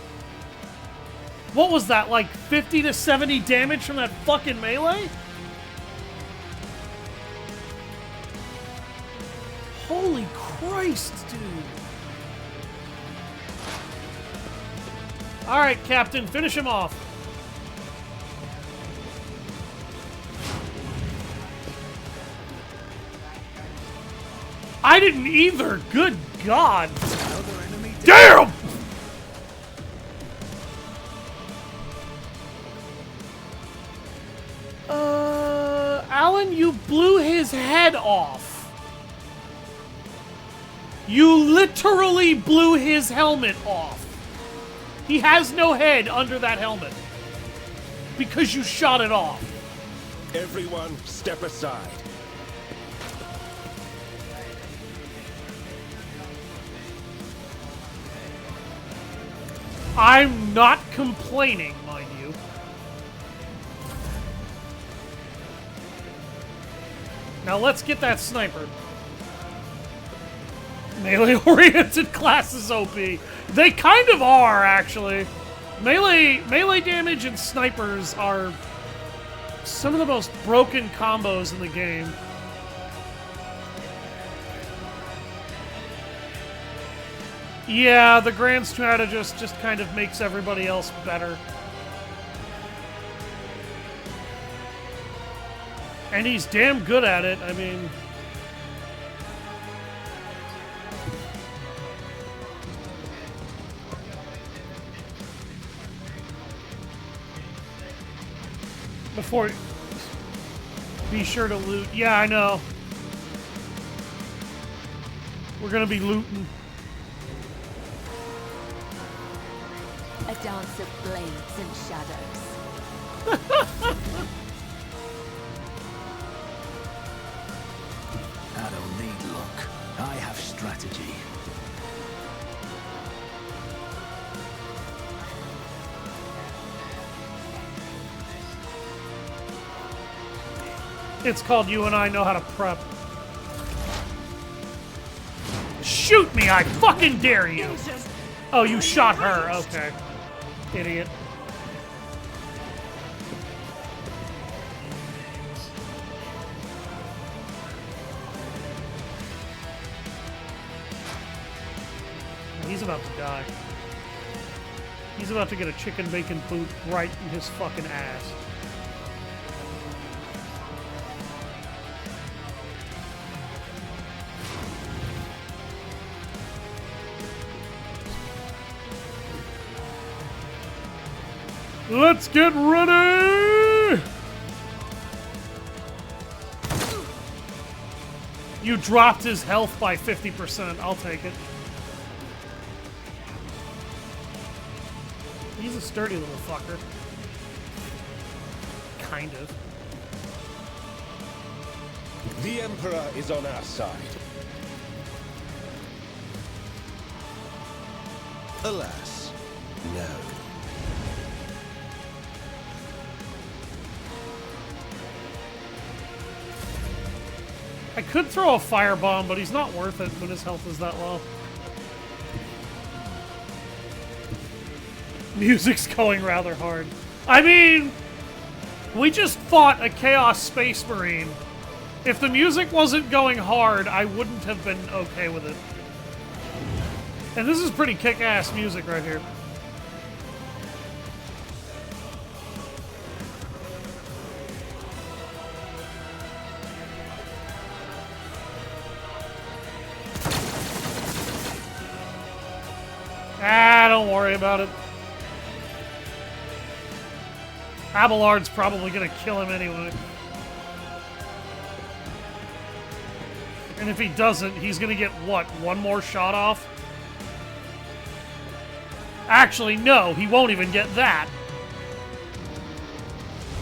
What was that, like 50 to 70 damage from that fucking melee? Holy Christ, dude. Alright, Captain, finish him off. I didn't either. Good God. Another enemy. Damn! his head off. You literally blew his helmet off. He has no head under that helmet. Because you shot it off. Everyone, step aside. I'm not complaining, mind you. Now let's get that sniper. Melee-oriented classes OP. They kind of are, actually. Melee damage and snipers are some of the most broken combos in the game. Yeah, the Grand Strategist just kind of makes everybody else better. And he's damn good at it, I mean... Before... Be sure to loot. Yeah, I know. We're gonna be looting. A dance of blades and shadows. I don't need luck. I have strategy. It's called You and I Know How to Prep. Shoot me, I fucking dare you! Oh, you shot her, okay. Idiot. He's about to die. He's about to get a chicken bacon boot right in his fucking ass. Let's get ready! You dropped his health by 50%. I'll take it. He's a sturdy little fucker. Kind of. The Emperor is on our side. Alas, no. I could throw a firebomb, but he's not worth it when his health is that low. Music's going rather hard. I mean, we just fought a Chaos Space Marine. If the music wasn't going hard, I wouldn't have been okay with it. And this is pretty kick-ass music right here. Ah, don't worry about it. Abelard's probably gonna kill him anyway. And if he doesn't, he's gonna get, what, one more shot off? Actually, no, he won't even get that.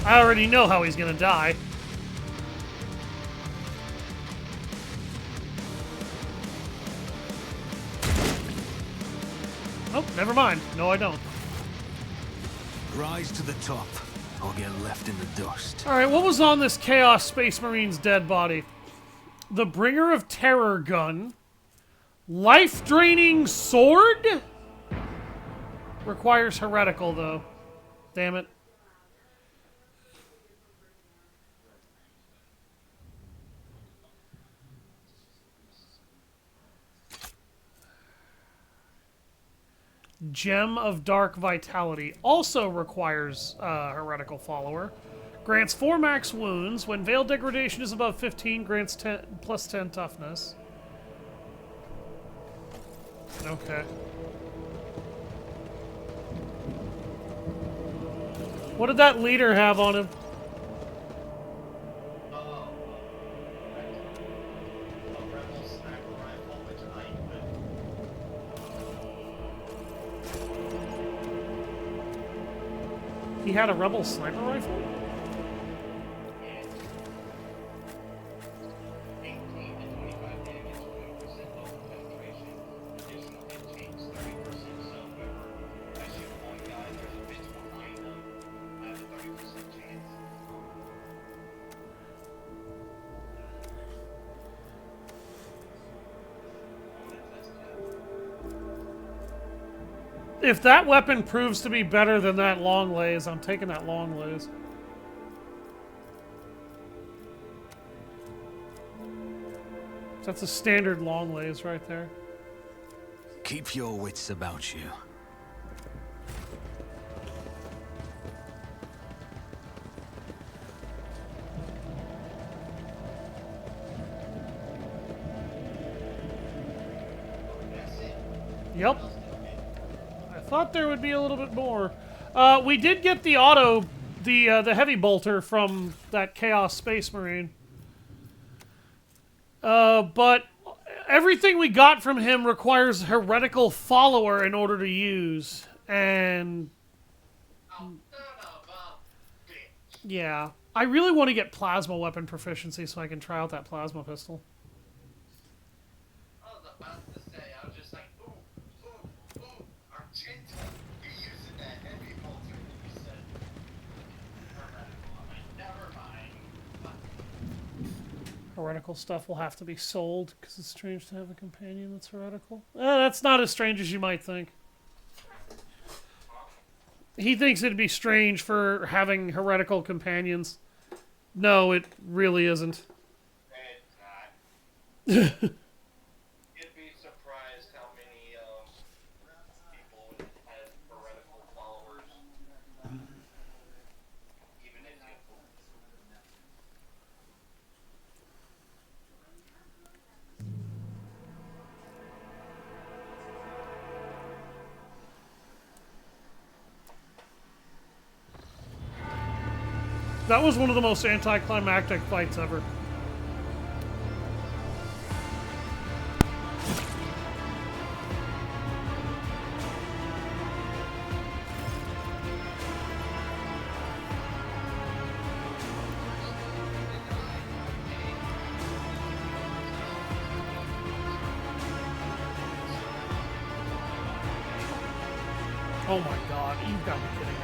I already know how he's gonna die. Oh, never mind. No, I don't. Rise to the top, or get left in the dust. Alright, what was on this Chaos Space Marine's dead body? The Bringer of Terror gun. Life-draining sword? Requires heretical, though. Damn it. Gem of Dark Vitality also requires heretical follower. Grants 4 max wounds. When Veil Degradation is above 15, grants plus 10 toughness. Okay. What did that leader have on him? He had a rebel sniper rifle? 18 to 25 damage, 20% local penetration. Additional hit takes 30%. So whenever I shoot one guy, there's a bitch behind him. I have a 30% chance. If that weapon proves to be better than that long lays, I'm taking that long lays. That's a standard long lays right there. Keep your wits about you. Yep. I thought there would be a little bit more. We did get the the heavy bolter from that Chaos Space Marine. But everything we got from him requires heretical follower in order to use, and yeah, I really want to get plasma weapon proficiency so I can try out that plasma pistol. I was about to say, I was just like, ooh, Argento, you're using that heavy bolter. You said, never mind. Heretical stuff will have to be sold because it's strange to have a companion that's heretical. That's not as strange as you might think. He thinks it'd be strange for having heretical companions. No, it really isn't. It's not. You'd be surprised how many people have heretical followers. Even if you. That was one of the most anticlimactic fights ever. Oh my god, you've got to be kidding me.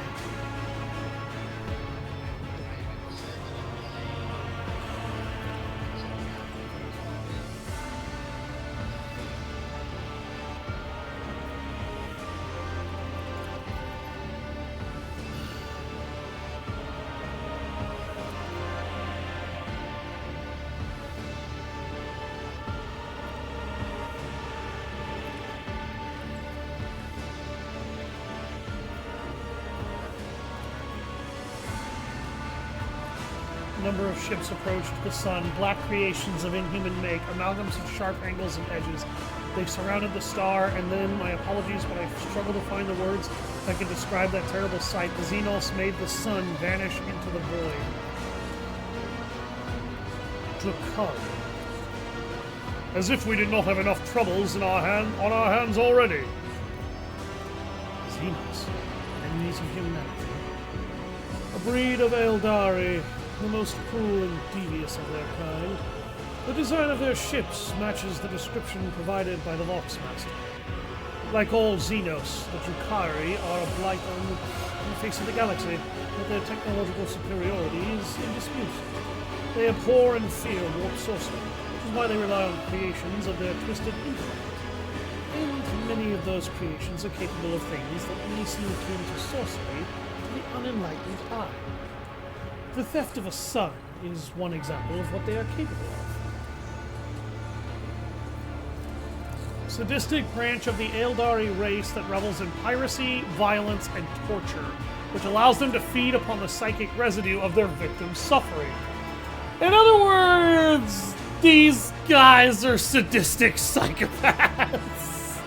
Number of ships approached the sun, black creations of inhuman make, amalgams of sharp angles and edges. They surrounded the star, and then, my apologies, but I struggle to find the words that can describe that terrible sight. The Xenos made the sun vanish into the void. Dracari. As if we did not have enough troubles on our hands already. Xenos, enemies of humanity. A breed of Eldari, the most cruel and devious of their kind. The design of their ships matches the description provided by the Voxmaster. Like all Xenos, the Dracari are a blight on the face of the galaxy, but their technological superiority is in dispute. They abhor and fear warp sorcery, which is why they rely on creations of their twisted intellect. And many of those creations are capable of things that only seem akin to sorcery to the unenlightened eye. The theft of a sun is one example of what they are capable of. Sadistic branch of the Eldari race that revels in piracy, violence, and torture, which allows them to feed upon the psychic residue of their victims' suffering. In other words, these guys are sadistic psychopaths.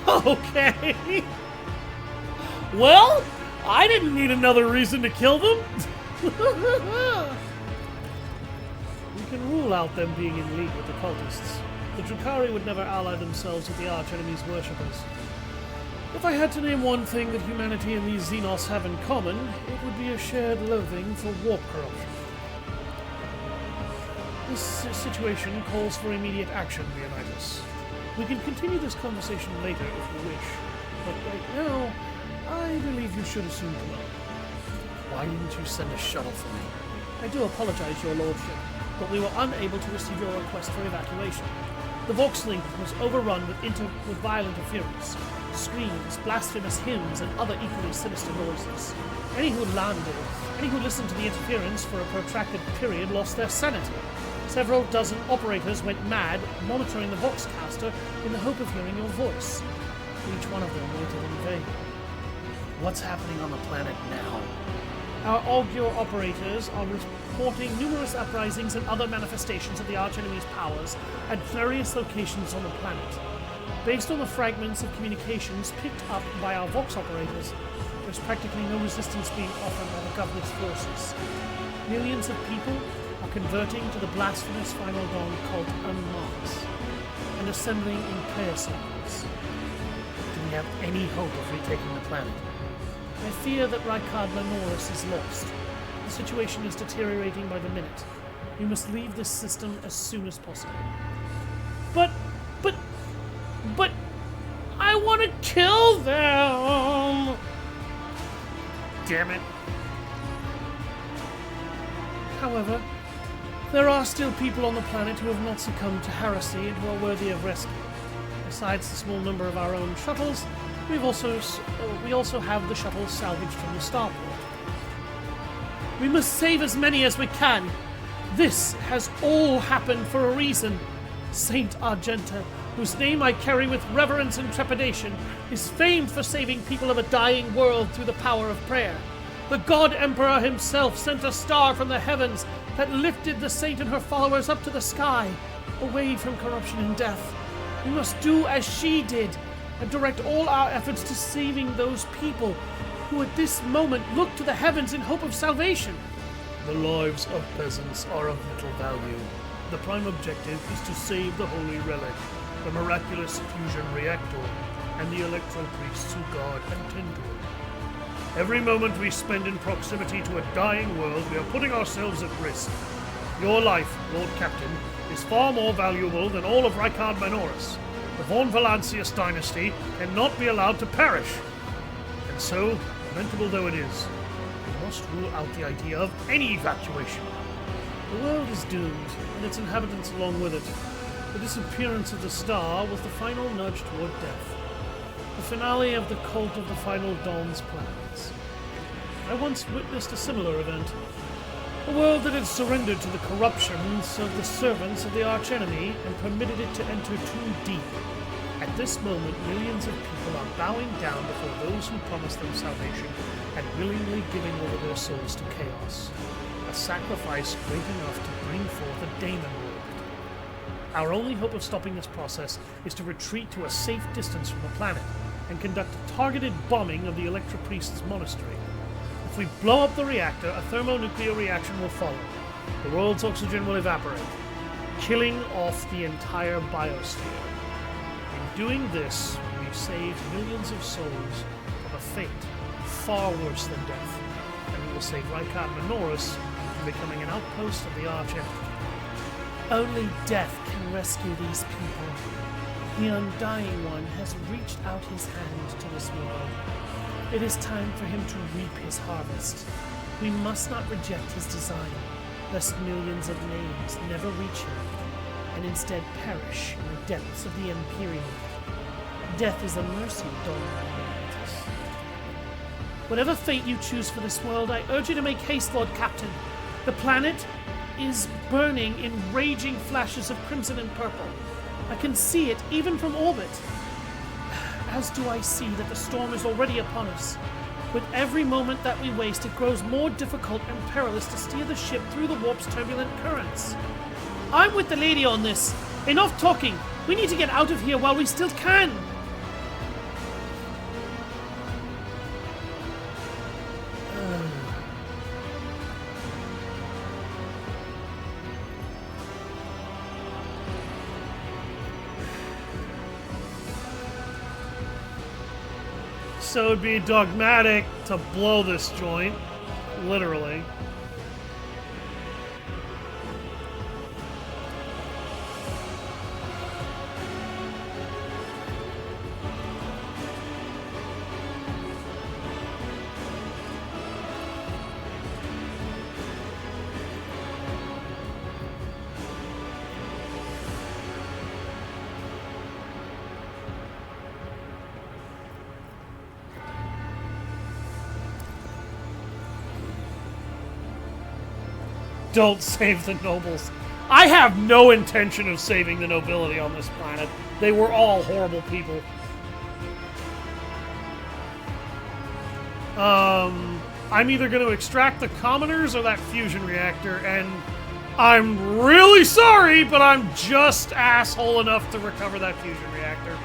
Okay. Well, I didn't need another reason to kill them. We can rule out them being in league with the cultists. The Dracari would never ally themselves with the arch-enemy's worshippers. If I had to name one thing that humanity and these Xenos have in common, it would be a shared loathing for warp corruption. This situation calls for immediate action, Leonidas. We can continue this conversation later if you wish, but right now, I believe you should assume command. Why didn't you send a shuttle for me? I do apologize, Your Lordship, but we were unable to receive your request for evacuation. The Vox link was overrun with violent interference, screams, blasphemous hymns, and other equally sinister noises. Any who listened to the interference for a protracted period lost their sanity. Several dozen operators went mad, monitoring the Voxcaster in the hope of hearing your voice. Each one of them waited in vain. What's happening on the planet now? Our Augur operators are reporting numerous uprisings and other manifestations of the archenemy's powers at various locations on the planet. Based on the fragments of communications picked up by our Vox operators, there's practically no resistance being offered by the government's forces. Millions of people are converting to the blasphemous Final Dawn cult en masse and assembling in prayer circles. Do we have any hope of retaking the planet? I fear that Rykard Lenoris is lost. The situation is deteriorating by the minute. We must leave this system as soon as possible. But I want to kill them! Damn it. However, there are still people on the planet who have not succumbed to heresy and who are worthy of rescue. Besides the small number of our own shuttles, we also have the shuttles salvaged from the starport. We must save as many as we can. This has all happened for a reason. Saint Argenta, whose name I carry with reverence and trepidation, is famed for saving people of a dying world through the power of prayer. The God Emperor himself sent a star from the heavens that lifted the saint and her followers up to the sky, away from corruption and death. We must do as she did, and direct all our efforts to saving those people who at this moment look to the heavens in hope of salvation. The lives of peasants are of little value. The prime objective is to save the Holy Relic, the miraculous fusion reactor, and the electro priests who guard and tend to it. Every moment we spend in proximity to a dying world, we are putting ourselves at risk. Your life, Lord Captain, is far more valuable than all of Rykard Menoris. The Von Valancius dynasty cannot be allowed to perish. And so, lamentable though it is, we must rule out the idea of any evacuation. The world is doomed, and its inhabitants along with it. The disappearance of the star was the final nudge toward death. The finale of the cult of the Final Dawn's plans. I once witnessed a similar event. A world that had surrendered to the corruptions of the servants of the archenemy and permitted it to enter too deep. At this moment, millions of people are bowing down before those who promised them salvation and willingly giving over their souls to chaos. A sacrifice great enough to bring forth a daemon world. Our only hope of stopping this process is to retreat to a safe distance from the planet and conduct a targeted bombing of the Electra Priest's monastery. If we blow up the reactor, a thermonuclear reaction will follow. The world's oxygen will evaporate, killing off the entire biosphere. In doing this, we've saved millions of souls from a fate far worse than death, and we will save Rykard Menoris from becoming an outpost of the Arch Empire. Only death can rescue these people. The Undying One has reached out his hand to this world. It is time for him to reap his harvest. We must not reject his design, lest millions of names never reach him, and instead perish in the depths of the Imperium. Death is a mercy, Don Leonidas. Whatever fate you choose for this world, I urge you to make haste, Lord Captain. The planet is burning in raging flashes of crimson and purple. I can see it even from orbit. As do I see that the storm is already upon us. With every moment that we waste, it grows more difficult and perilous to steer the ship through the warp's turbulent currents. I'm with the lady on this. Enough talking. We need to get out of here while we still can. So it'd be dogmatic to blow this joint, literally. Don't save the nobles. I have no intention of saving the nobility on this planet. They were all horrible people. I'm either going to extract the commoners or that fusion reactor, and I'm really sorry, but I'm just asshole enough to recover that fusion reactor.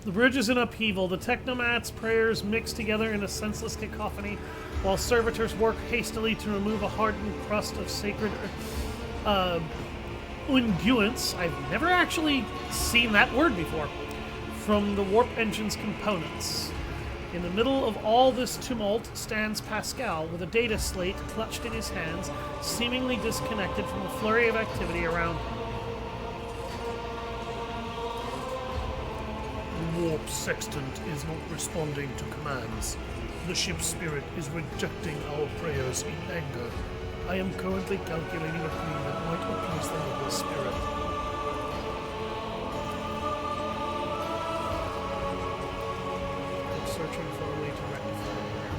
The bridge is in upheaval. The technomats' prayers mix together in a senseless cacophony, while servitors work hastily to remove a hardened crust of sacred unguents. I've never actually seen that word before. From the warp engine's components. In the middle of all this tumult stands Pascal with a data slate clutched in his hands, seemingly disconnected from the flurry of activity around him. Warp Sextant is not responding to commands. The ship's spirit is rejecting our prayers in anger. I am currently calculating a plea that might appease the noble spirit. I'm searching for a way to rectify the error.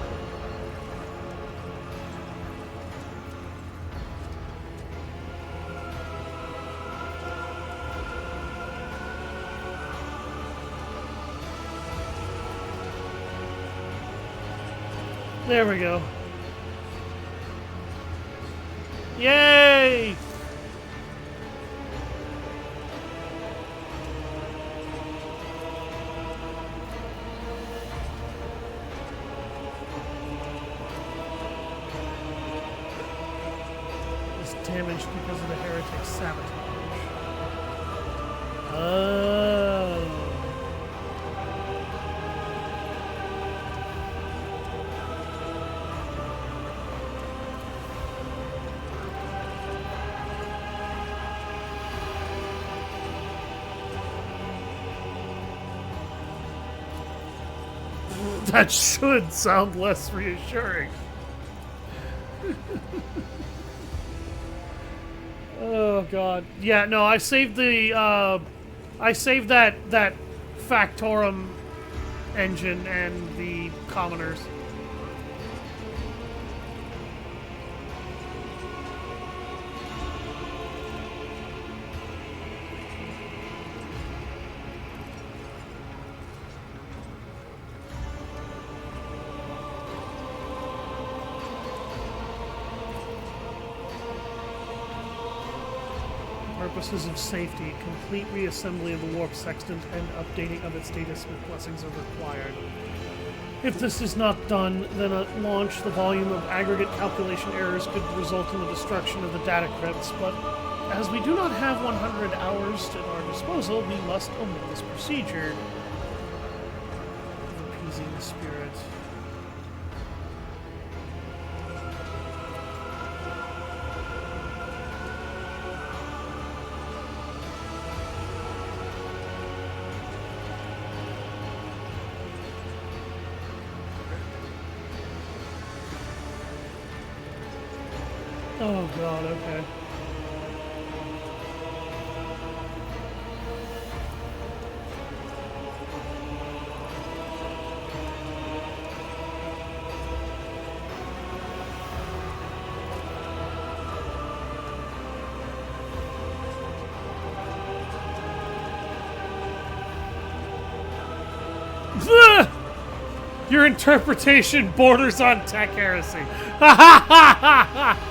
There we go. Yay! It's damaged because of the heretic sabotage. Oh. That should sound less reassuring. Oh god. Yeah, no, I saved the I saved that Factorum engine and the commoners. Purposes of safety, complete reassembly of the warp sextant and updating of its status with blessings are required. If this is not done, then at launch the volume of aggregate calculation errors could result in the destruction of the data crypts, but as we do not have 100 hours at our disposal, we must omit this procedure. Appeasing the spirit. Oh god, okay. Your interpretation borders on tech heresy. Ha ha ha ha ha!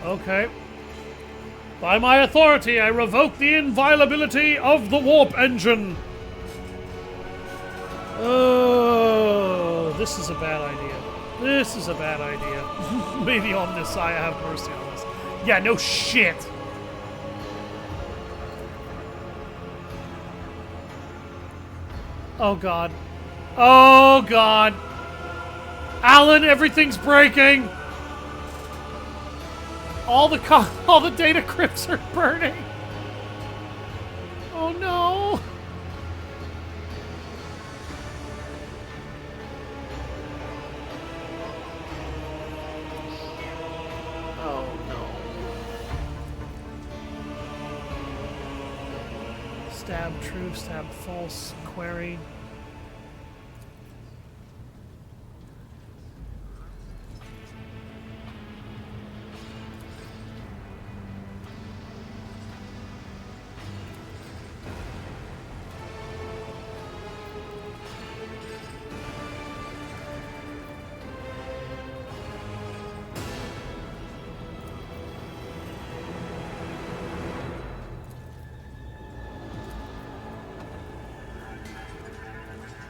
Okay. By my authority, I revoke the inviolability of the warp engine. Oh, this is a bad idea. This is a bad idea. Maybe on this side, I have mercy on us. Yeah, no shit. Oh god. Oh god. Alan, everything's breaking. All the data crypts are burning. Oh no. Oh no. Stab true, stab false, query.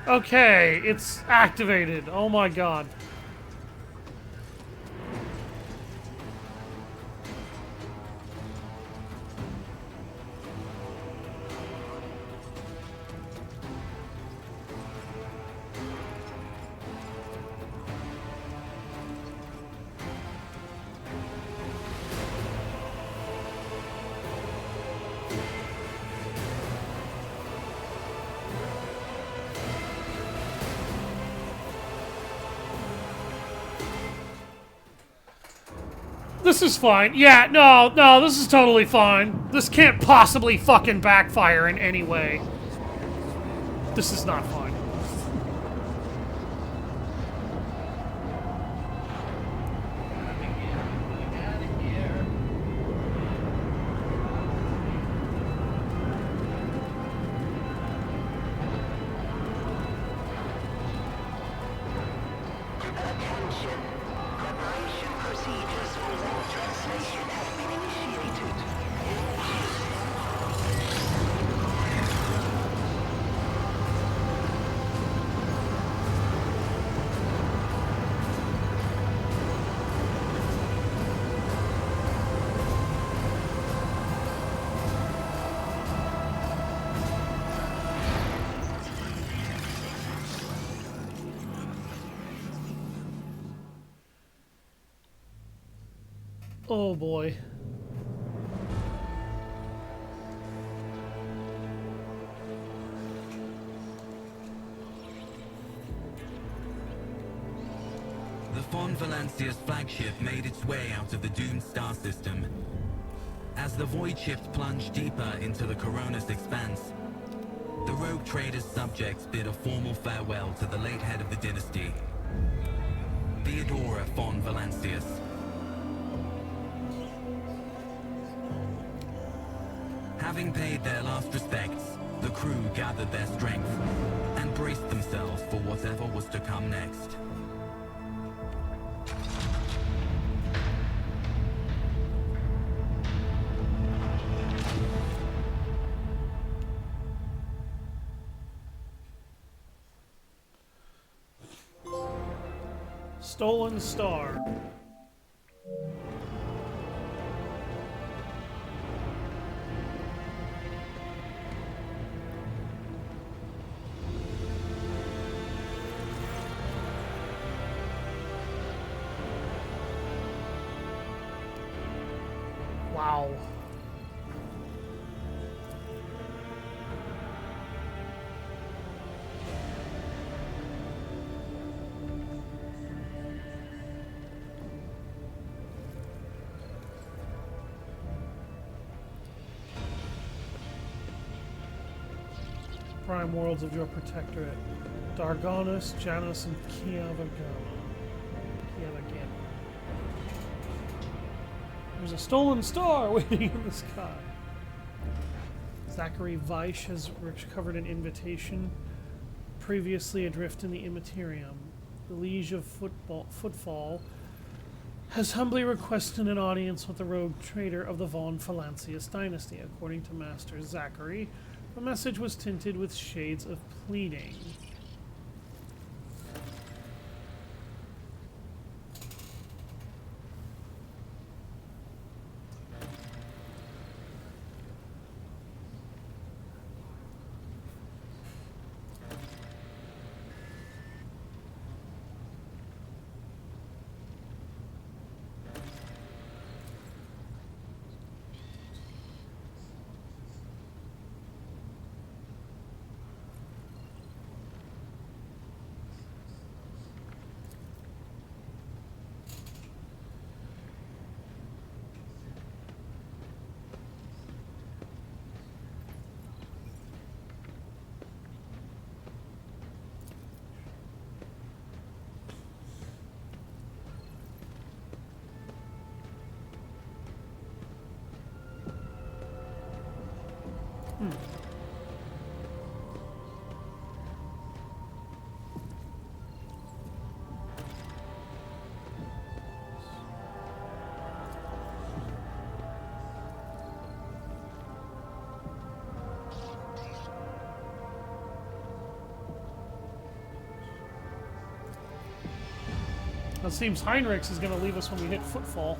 Okay, it's activated. Oh my god. This is fine. Yeah, no, this is totally fine. This can't possibly fucking backfire in any way. This is not fine. Oh boy. The Von Valancia's flagship made its way out of the doomed star system. As the void ships plunged deeper into the Corona's expanse, the rogue trader's subjects bid a formal farewell to the late head of the dynasty, Theodora von Valancius. Having paid their last respects, the crew gathered their strength and braced themselves for whatever was to come next. Stolen Star. Wow. Prime worlds of your protectorate. Dargonus, Janus, and Kiavagama. There's a stolen star waiting in the sky. Zachary Weish has recovered an invitation, previously adrift in the Immaterium. The Liege of Footfall has humbly requested an audience with the rogue trader of the Von Valancius dynasty. According to Master Zachary, the message was tinted with shades of pleading. It seems Heinrichs is going to leave us when we hit Footfall.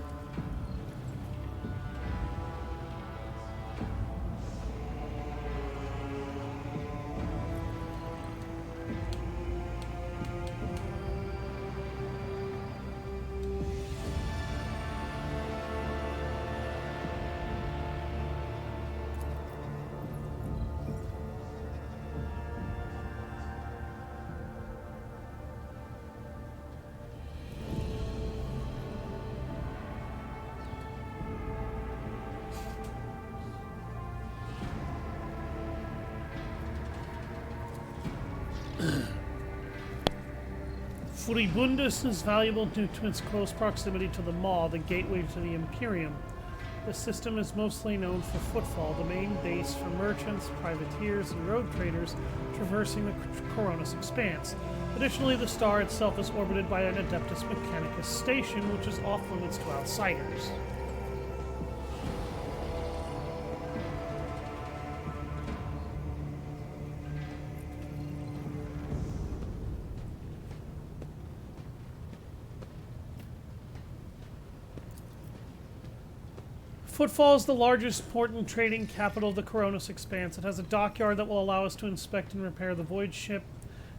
Furibundus is valuable due to its close proximity to the Maw, the gateway to the Imperium. This system is mostly known for Footfall, the main base for merchants, privateers, and rogue traders traversing the Coronis Expanse. Additionally, the star itself is orbited by an Adeptus Mechanicus station, which is off limits to outsiders. Footfall is the largest port and trading capital of the Coronis Expanse. It has a dockyard that will allow us to inspect and repair the Void ship,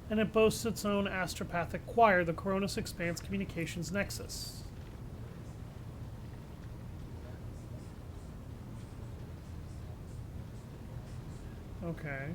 and it boasts its own astropathic choir, the Coronis Expanse Communications Nexus. Okay.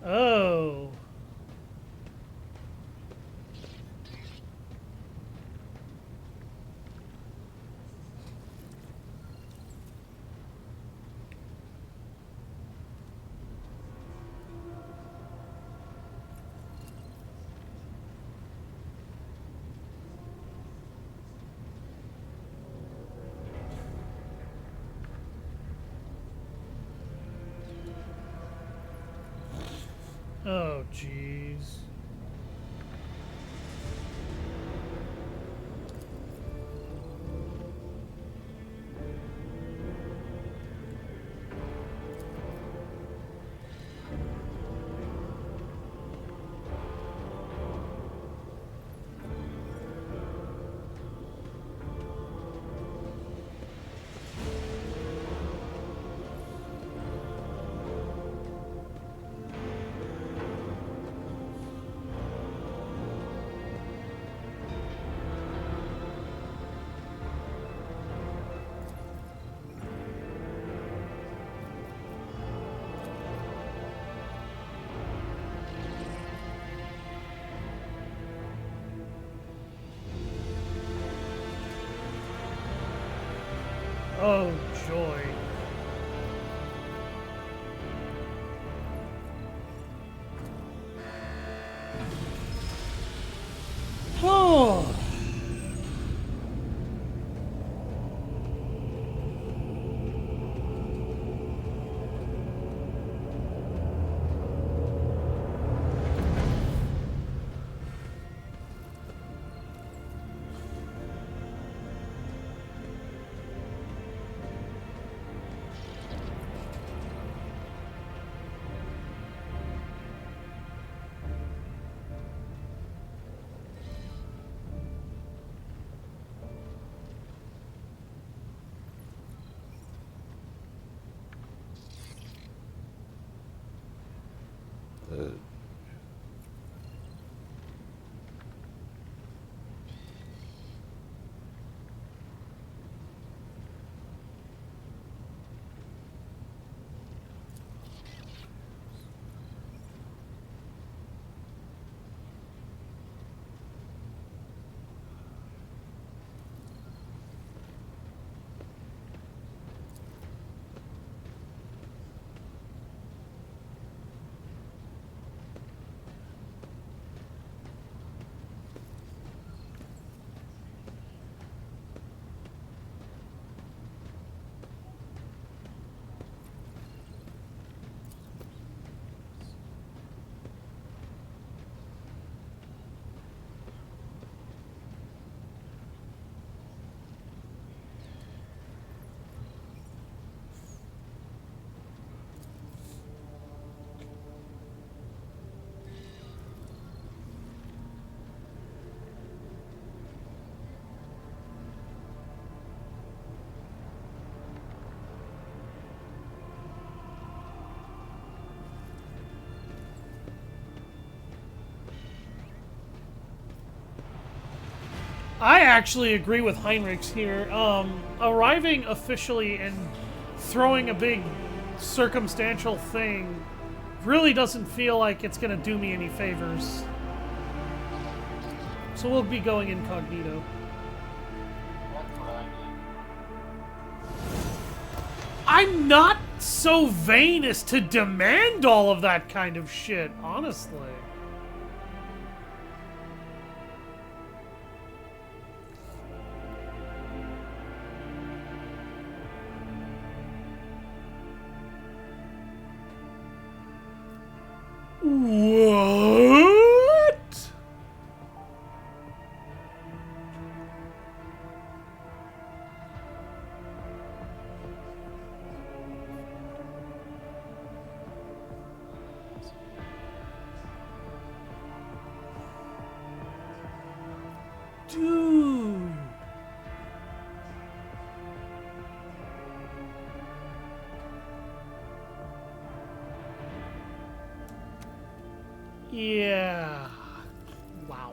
Oh. Oh, jeez. enjoy. Oh. I actually agree with Heinrichs here. Arriving officially and throwing a big circumstantial thing really doesn't feel like it's gonna do me any favors. So we'll be going incognito. I'm not so vain as to demand all of that kind of shit, honestly. What? Dude. Yeah. Wow.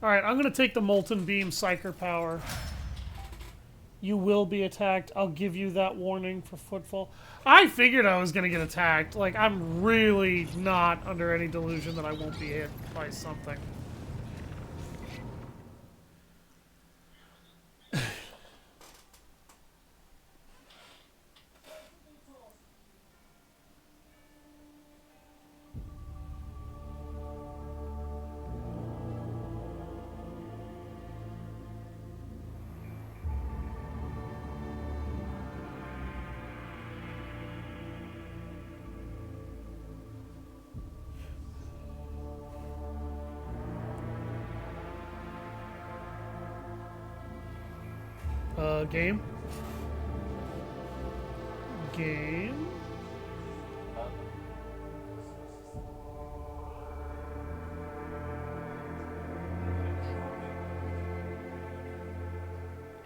Alright, I'm gonna take the Molten Beam Psyker Power. You will be attacked. I'll give you that warning for Footfall. I figured I was gonna get attacked. Like, I'm really not under any delusion that I won't be hit by something. Game? Game?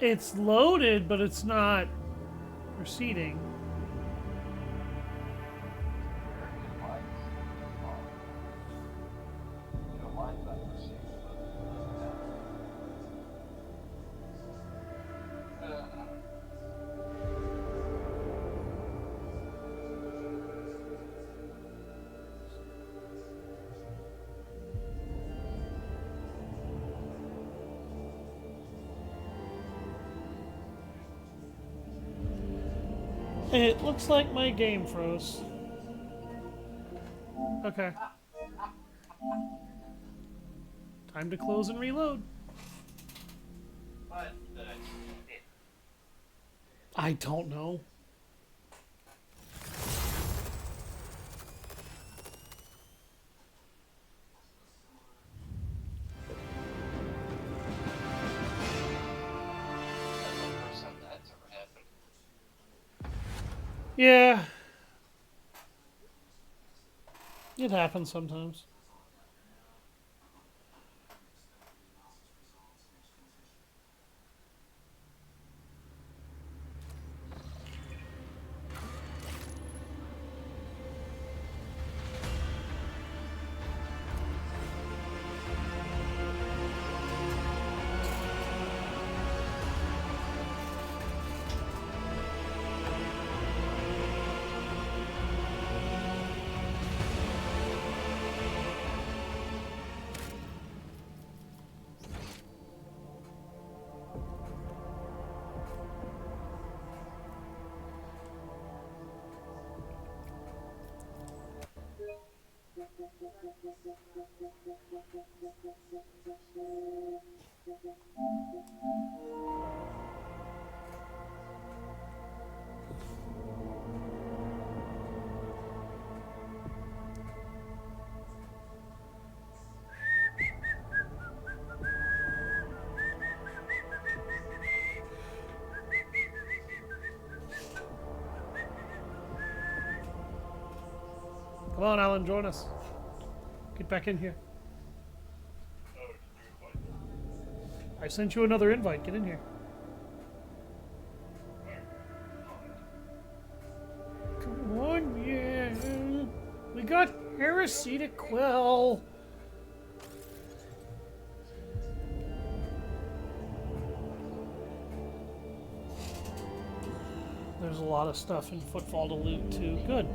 It's loaded, but it's not proceeding. It looks like my game froze. Okay. Time to close and reload. I don't know. Yeah. It happens sometimes. Come on, Alan, join us. Get back in here. I sent you another invite. Get in here. Come on, yeah. We got heresy to quell. There's a lot of stuff in Footfall to loot, too. Good.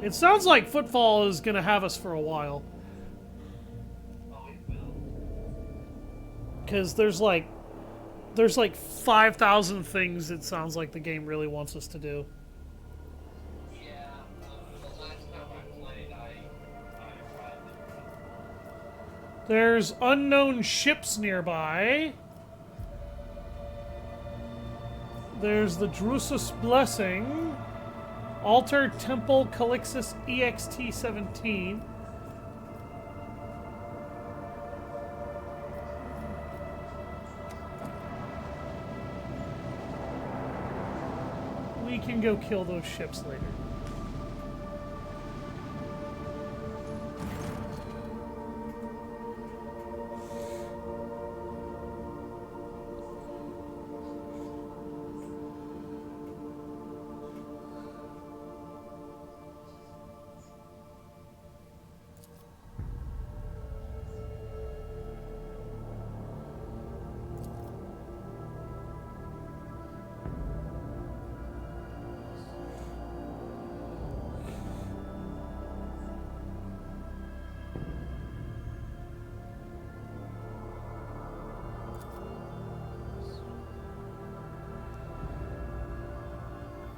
It sounds like Footfall is going to have us for a while. Because there's like 5,000 things it sounds like the game really wants us to do. Yeah, the last time I played, I tried There's unknown ships nearby. There's the Drusus Blessing. Altar Temple Calixus EXT-17. We can go kill those ships later.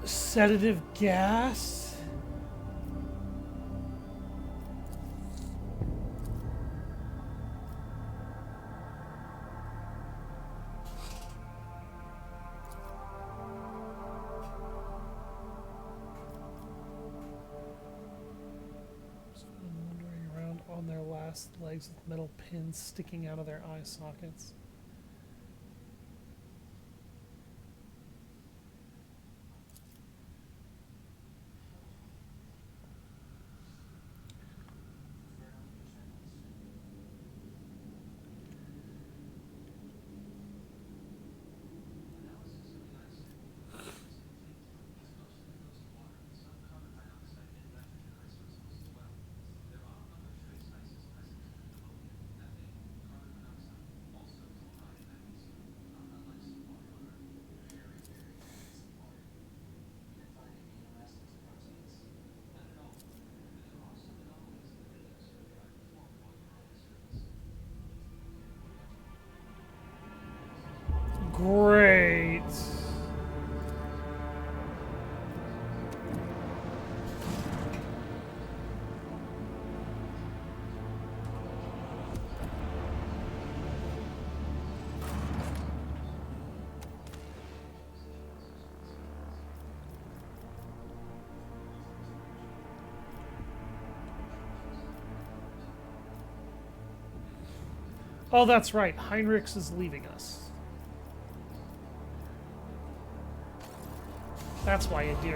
Sedative gas? Wandering around on their last legs with metal pins sticking out of their eye sockets. Great. Oh, that's right. Heinrichs is leaving us. That's why I did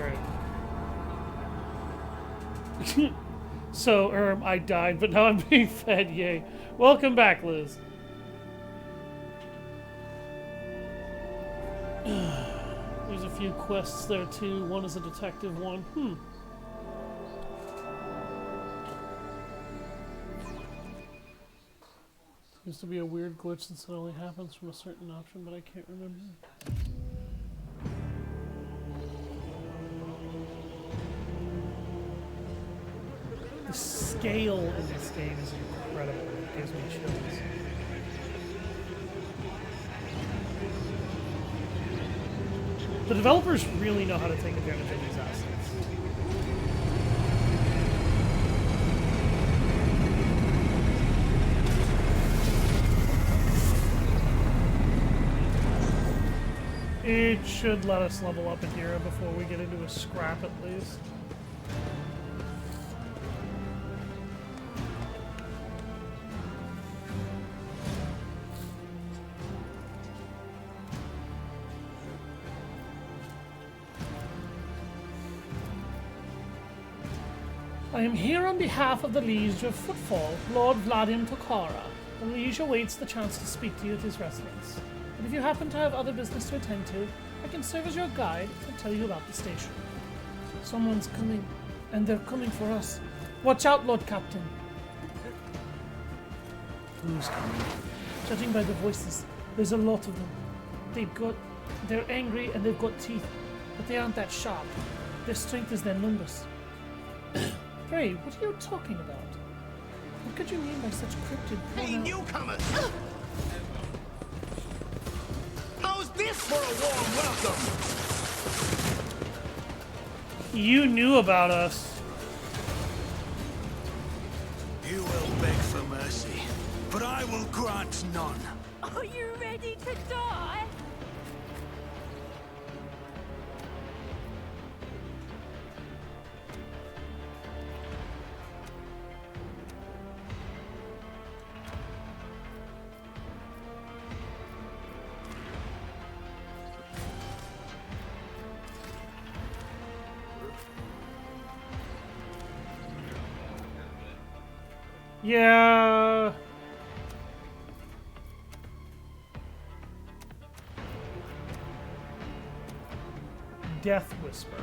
it. So, I died, but now I'm being fed. Yay. Welcome back, Liz. There's a few quests there, too. One is a detective one. Seems to be a weird glitch since it only happens from a certain option, but I can't remember. The scale in this game is incredible. It gives me chills. The developers really know how to take advantage of these assets. It should let us level up in here before we get into a scrap at least. I am here on behalf of the Liege of Footfall, Lord Vladim Tokara. The Liege awaits the chance to speak to you at his residence. But if you happen to have other business to attend to, I can serve as your guide and tell you about the station. Someone's coming, and they're coming for us. Watch out, Lord Captain. Who's coming? Judging by the voices, there's a lot of them. They're angry and they've got teeth, but they aren't that sharp. Their strength is their numbers. Pray, what are you talking about? What could you mean by such cryptid pronouns? Hey, newcomers! How's this for a warm welcome? You knew about us. You will beg for mercy, but I will grant none. Are you ready to die? Yeah. Death Whisper.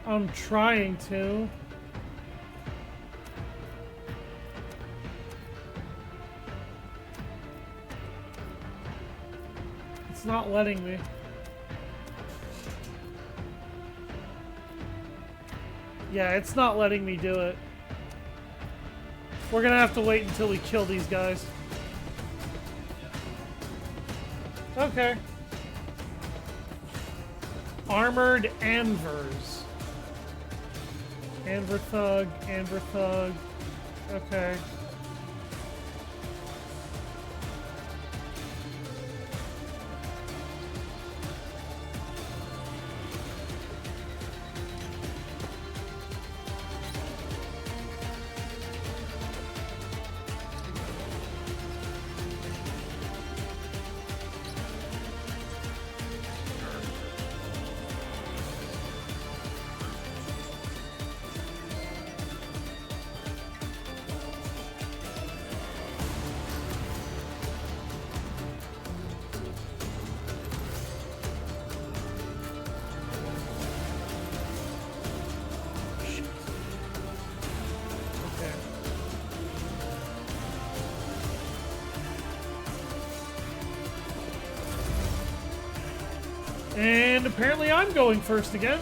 I'm trying to. It's not letting me. Yeah, it's not letting me do it. We're gonna have to wait until we kill these guys. Okay. Armored Anvers. Anver Thug. Okay. And apparently I'm going first again.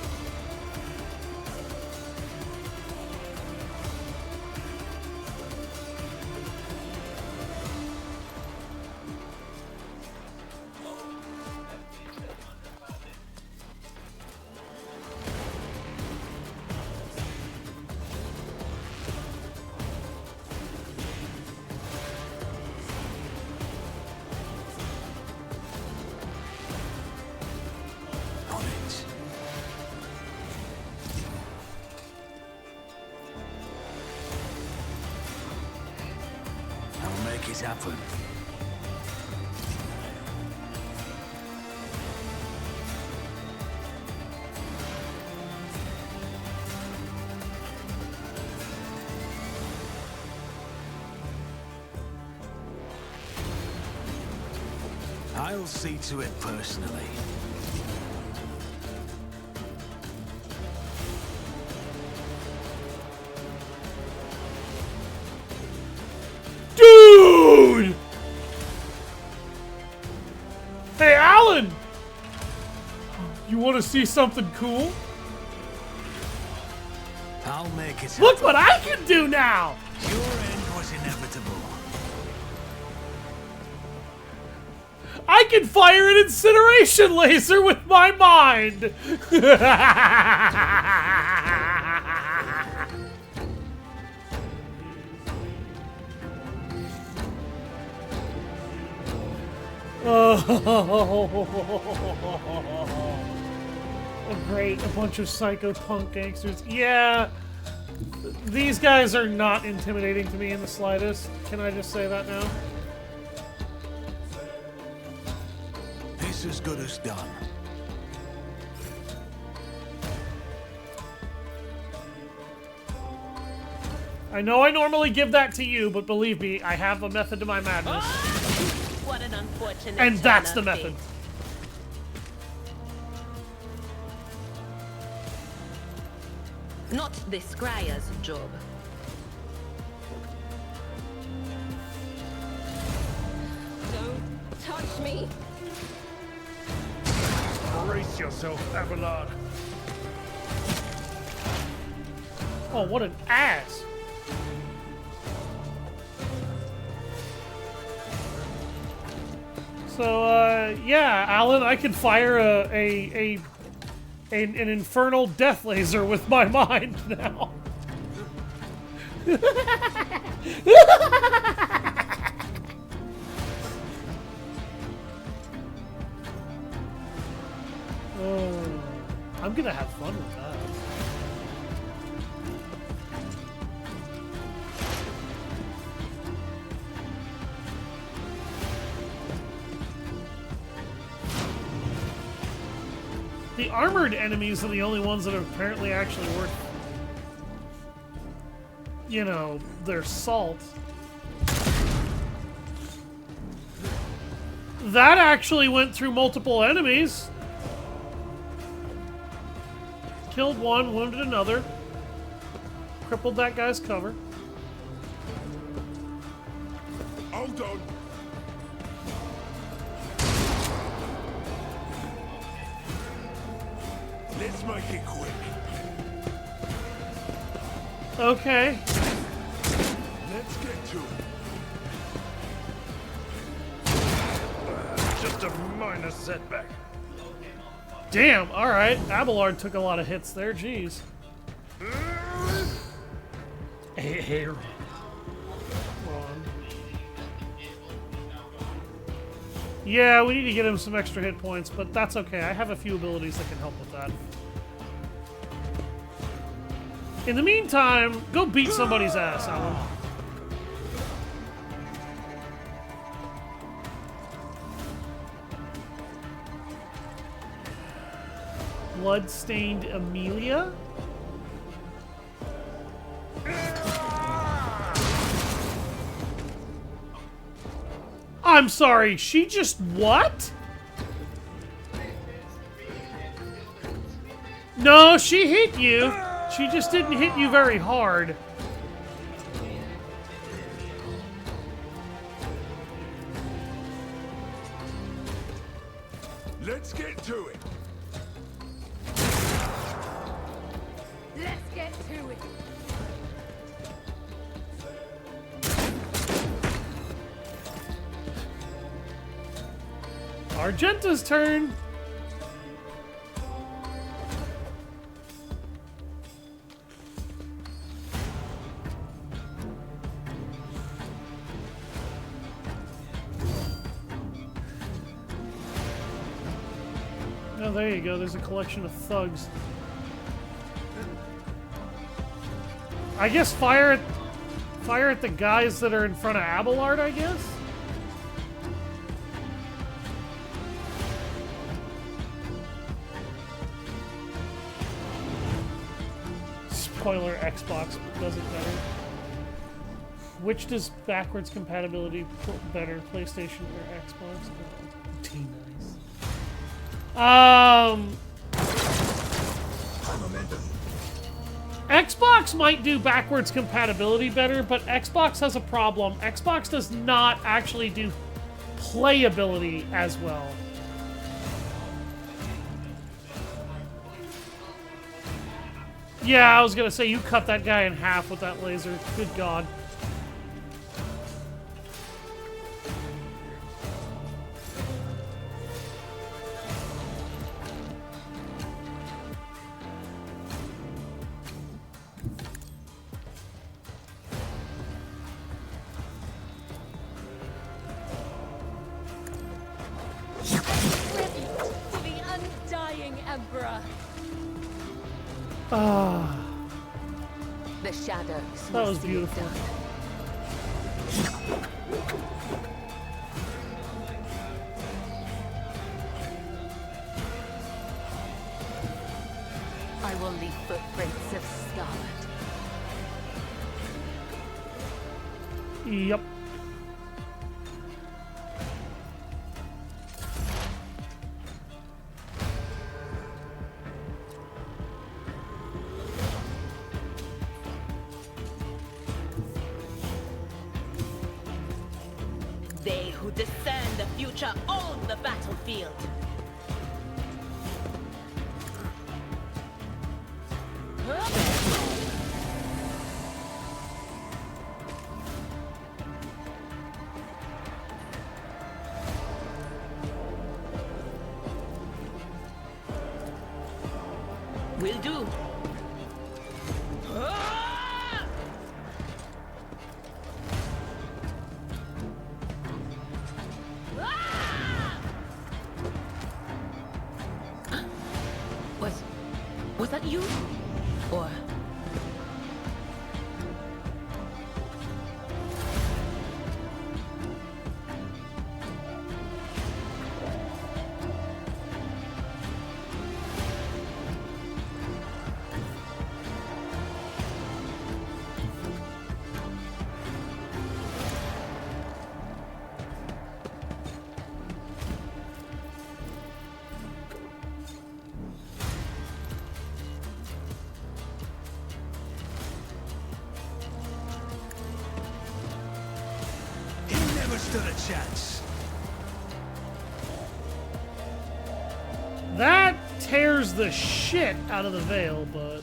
make it happen. I'll see to it personally. Dude! Hey, Alan! You want to see something cool? I'll make it Look happen. what I can do now! Your end was inevitable. I can fire an incineration laser with my mind! Oh, great, a bunch of psycho punk gangsters. Yeah, these guys are not intimidating to me in the slightest. Can I just say that now? This as good as done. I know I normally give that to you, but believe me, I have a method to my madness. What an unfortunate And that's the turn of method. fate. Not this Scryer's job. Don't touch me. Brace yourself, Abelard. Oh, what an ass! So, yeah, Alan, I can fire an infernal death laser with my mind now. Oh, I'm gonna have fun with that. The armored enemies are the only ones that are apparently actually worth, you know, their salt. That actually went through multiple enemies. Killed one, wounded another. Crippled that guy's cover. Hold on. Let's make it quick. Okay. Let's get to it. Just a minor setback. Damn, alright. Abelard took a lot of hits there, jeez. Hey, Ron. Yeah, we need to get him some extra hit points, but that's okay. I have a few abilities that can help with that. In the meantime, go beat somebody's ass, Alan. Bloodstained Amelia? I'm sorry, she just what? No, she hit you. She just didn't hit you very hard. Let's get to it. Let's get to it. Argenta's turn. Oh, there you go. There's a collection of thugs. Fire at the guys that are in front of Abelard, I guess? Spoiler, Xbox does it better. Which does backwards compatibility better, PlayStation or Xbox? Oh, nice. Xbox might do backwards compatibility better, but Xbox has a problem. Xbox does not actually do playability as well. Yeah, I was gonna say, you cut that guy in half with that laser. Good God. To the undying Emperor. Ah, The shadows. that was beautiful. I will leave footprints of scarlet. Yep. They who discern the future own the battlefield. Will do. Was that you? Or... Stood a chance. That tears the shit out of the veil, but...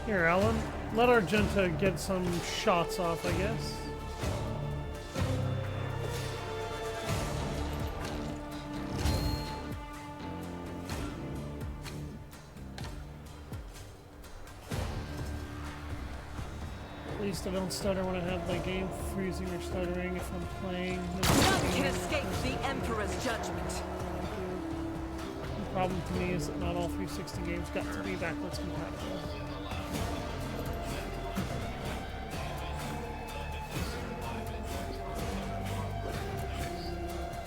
Here, Alan. Let Argenta get some shots off, I guess. At least I don't stutter when I have my game freezing or stuttering if I'm playing. None can escape the Emperor's judgment. The problem to me is that not all 360 games got to be backwards compatible.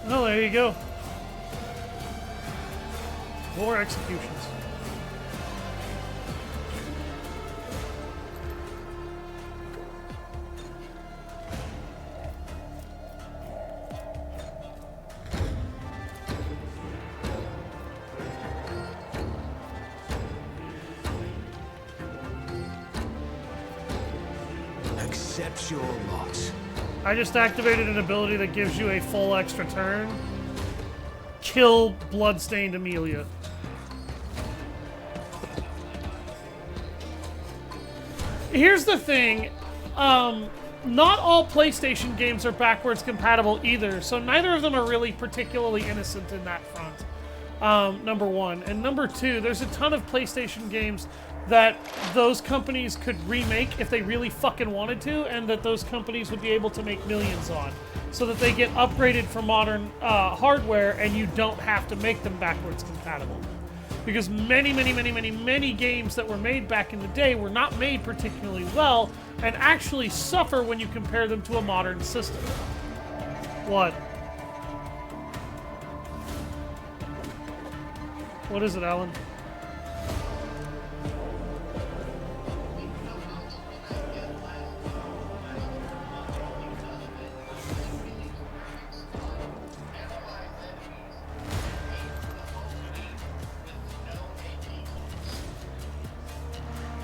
Oh, there you go. More executions. Accept your lot. I just activated an ability that gives you a full extra turn. Kill Bloodstained Amelia. Here's the thing. Not all PlayStation games are backwards compatible either, so neither of them are really particularly innocent in that front. Number one. And number two, there's a ton of PlayStation games that those companies could remake if they really fucking wanted to, and that those companies would be able to make millions on, so that they get upgraded for modern hardware and you don't have to make them backwards compatible. Because many games that were made back in the day were not made particularly well and actually suffer when you compare them to a modern system. What? What is it, Alan?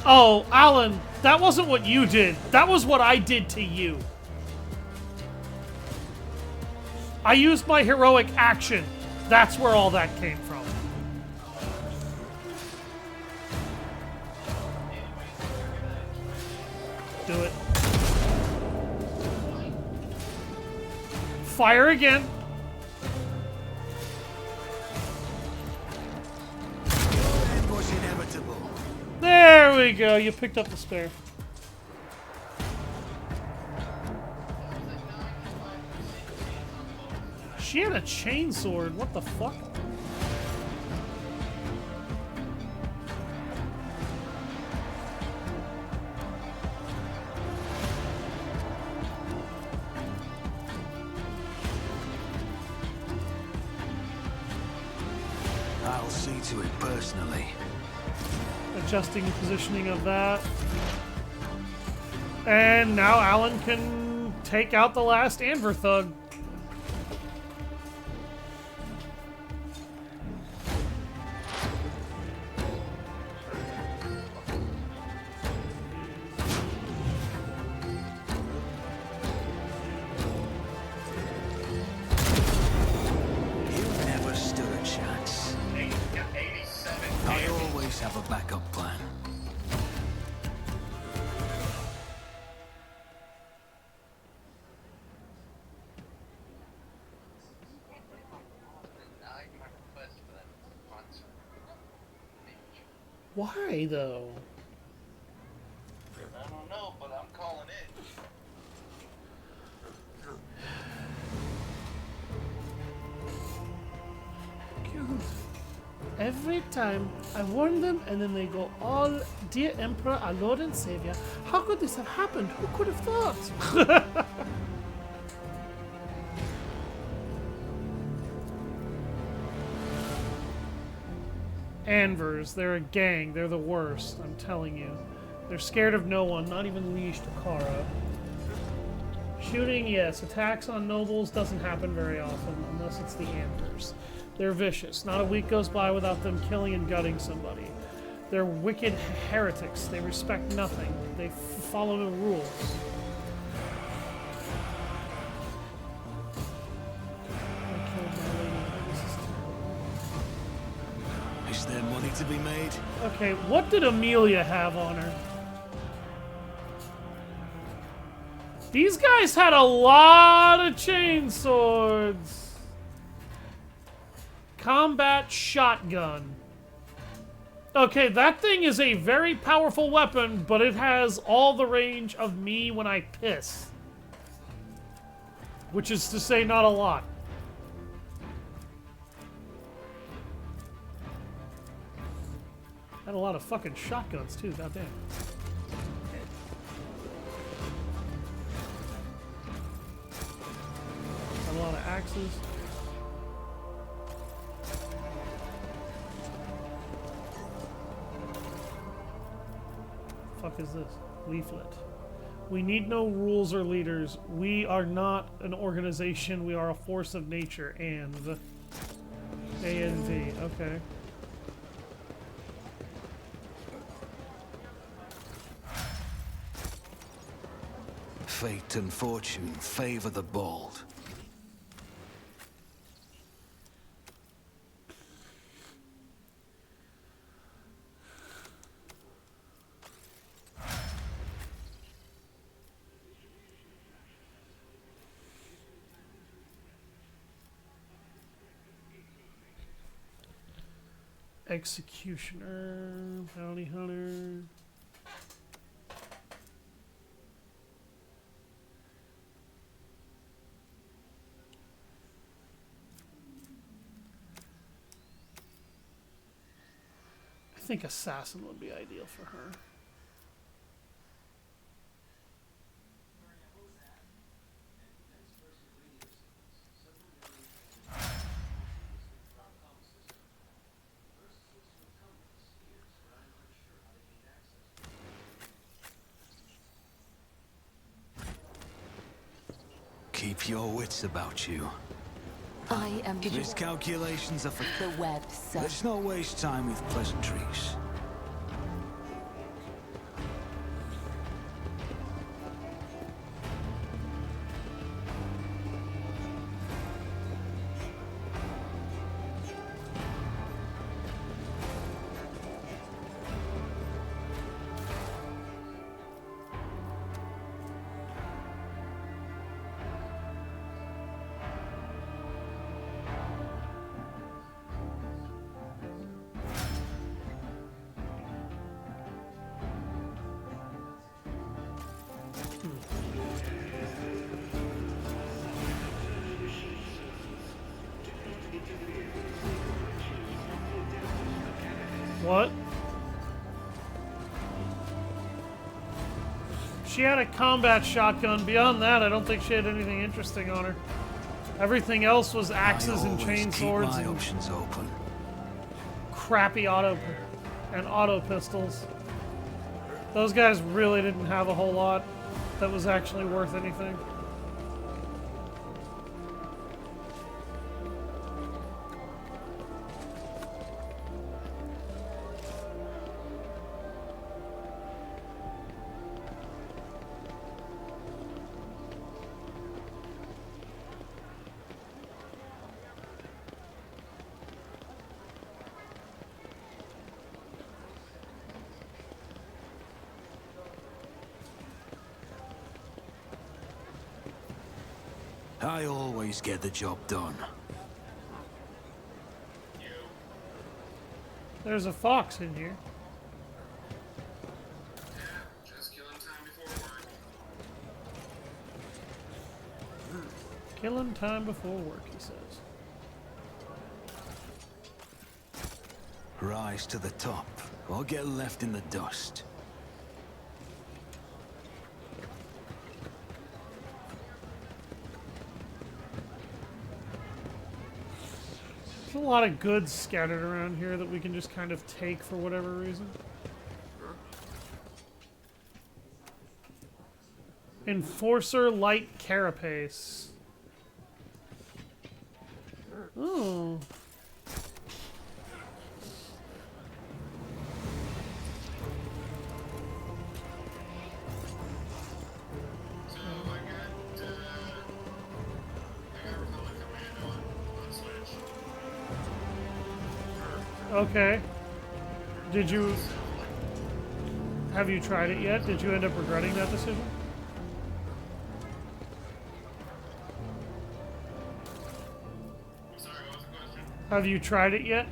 Oh, Alan, that wasn't what you did. That was what I did to you. I used my heroic action. That's where all that came from. Do it. Fire again. It was inevitable. There we go. You picked up the spare. She had a chainsword. What the fuck? I'll see to it personally. Adjusting the positioning of that. And now Alan can take out the last Anver thug. You never stood a chance. 87. I always have a backup plan. Why, though? I don't know, but I'm calling it. Every time I warn them and then they go all, dear Emperor, our Lord and Savior, how could this have happened? Who could have thought? Anvers, they're a gang. They're the worst, I'm telling you. They're scared of no one, not even Liege Takara. Shooting, yes. Attacks on nobles doesn't happen very often, unless it's the Anvers. They're vicious. Not a week goes by without them killing and gutting somebody. They're wicked heretics. They respect nothing. They follow no rules. I killed my lady. This is terrible. Is there money to be made? Okay, what did Amelia have on her? These guys had a lot of chainswords. Combat shotgun. Okay, that thing is a very powerful weapon, but it has all the range of me when I piss. Which is to say, not a lot. Had a lot of fucking shotguns too, goddamn. Had a lot of axes. Fuck is this? Leaflet. We need no rules or leaders. We are not an organization. We are a force of nature. And A-N-V. Okay. Fate and fortune favor the bold. Executioner, bounty hunter. think assassin would be ideal for her. Keep your wits about you. I am Miscalculations are for... the web, sir. Let's not waste time with pleasantries. What? She had a combat shotgun. Beyond that, I don't think she had anything interesting on her. Everything else was axes and chain swords my and options open. crappy auto pistols. Those guys really didn't have a whole lot that was actually worth anything. I always get the job done. There's a fox in here. Just killing time before work. Killing time before work, he says. Rise to the top, or get left in the dust. There's a lot of goods scattered around here that we can just kind of take for whatever reason. Enforcer light carapace. Oh. So I got Republic Commando on Switch. Okay. Did you... Have you tried it yet? Did you end up regretting that decision? I'm sorry, what was the question? Have you tried it yet?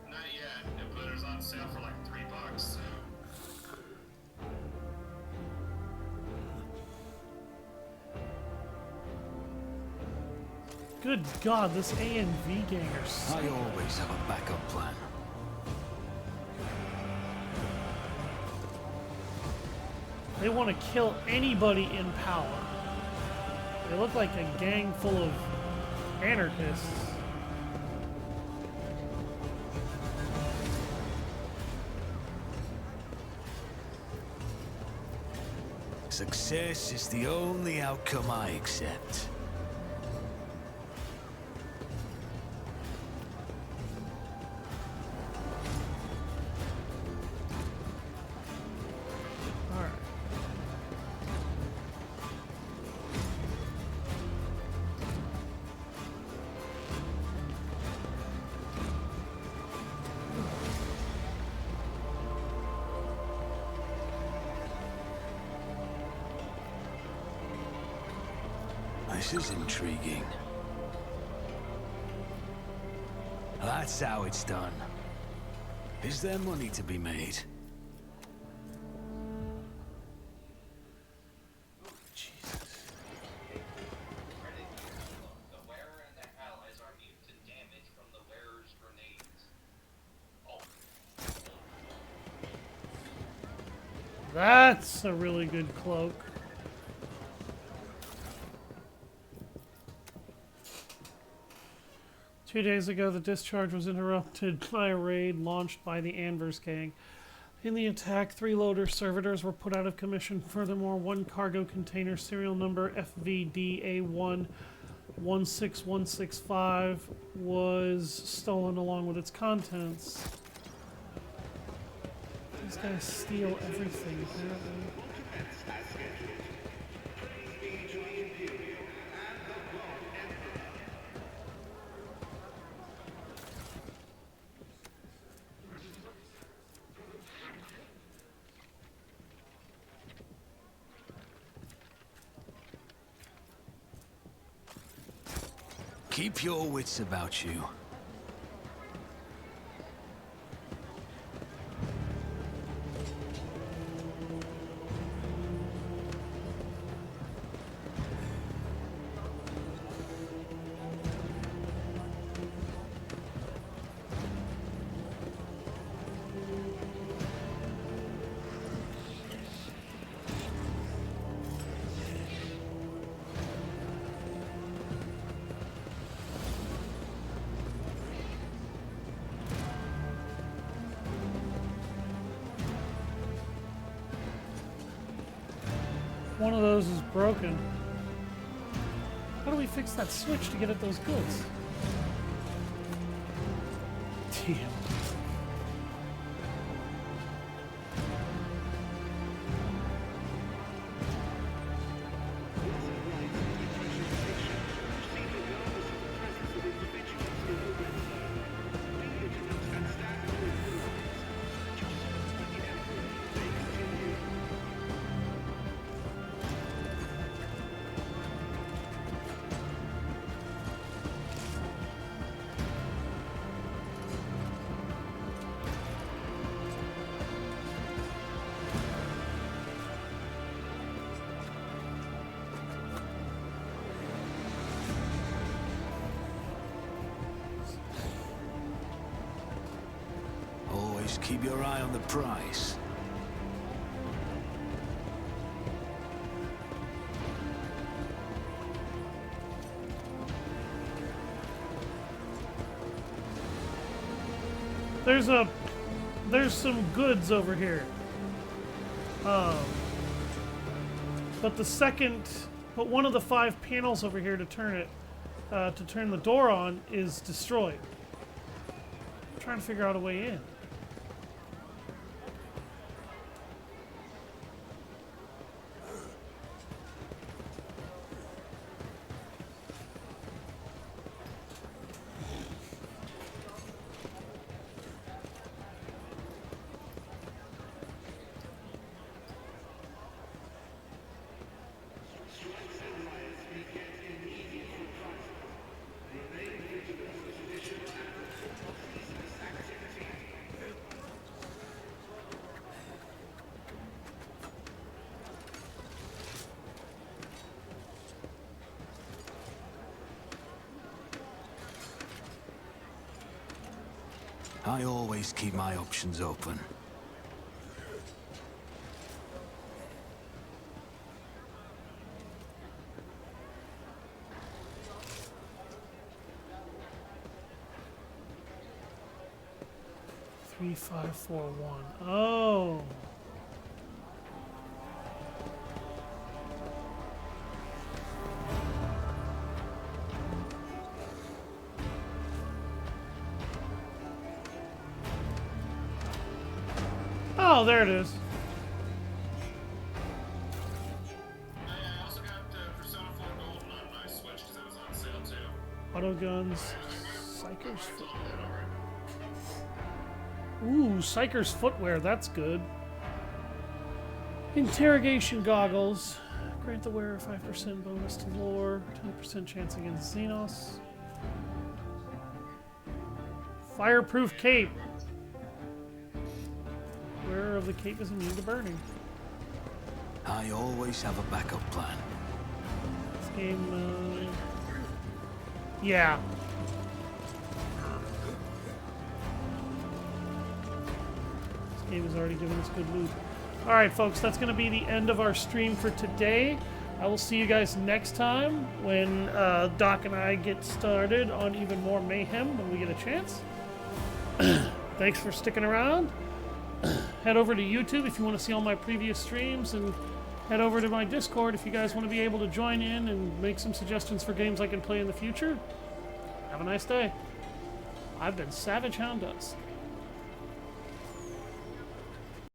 Not yet, but it was on sale for like $3, so Good God, this A and V gang are I so... always have a backup plan. They want to kill anybody in power. They look like a gang full of anarchists. Success is the only outcome I accept. Alright. This is intriguing. That's how it's done. Is there money to be made? the wearer and the allies are immune to damage from the wearer's grenades. That's a really good cloak. Two days ago, the discharge was interrupted by a raid launched by the Anvers Gang. In the attack, 3 loader servitors were put out of commission. Furthermore, 1 cargo container serial number FVDA1-16165 was stolen along with its contents. These guys steal everything, apparently. Keep your wits about you. One of those is broken. How do we fix that switch to get at those goods? Damn. Always keep your eye on the prize. There's some goods over here. But one of the 5 panels over here to turn the door on is destroyed. I'm trying to figure out a way in. I always keep my options open. Three, 5, 4, 1. Oh. Oh, there it is. I also got Persona 4 Golden on my Switch because it was on sale too. Auto guns. Psycher's footwear. Ooh, Psycher's footwear. That's good. Interrogation goggles. Grant the wearer 5% bonus to lore. 10% chance against Xenos. Fireproof cape. Wearer of the cape is immune to burning. I always have a backup plan. This game, yeah. This game has already given us good loot. Alright, folks, that's going to be the end of our stream for today. I will see you guys next time when Doc and I get started on even more mayhem when we get a chance. Thanks for sticking around. Head over to YouTube if you want to see all my previous streams, and head over to my Discord if you guys want to be able to join in and make some suggestions for games I can play in the future. Have a nice day. I've been Savage Hound Dusk.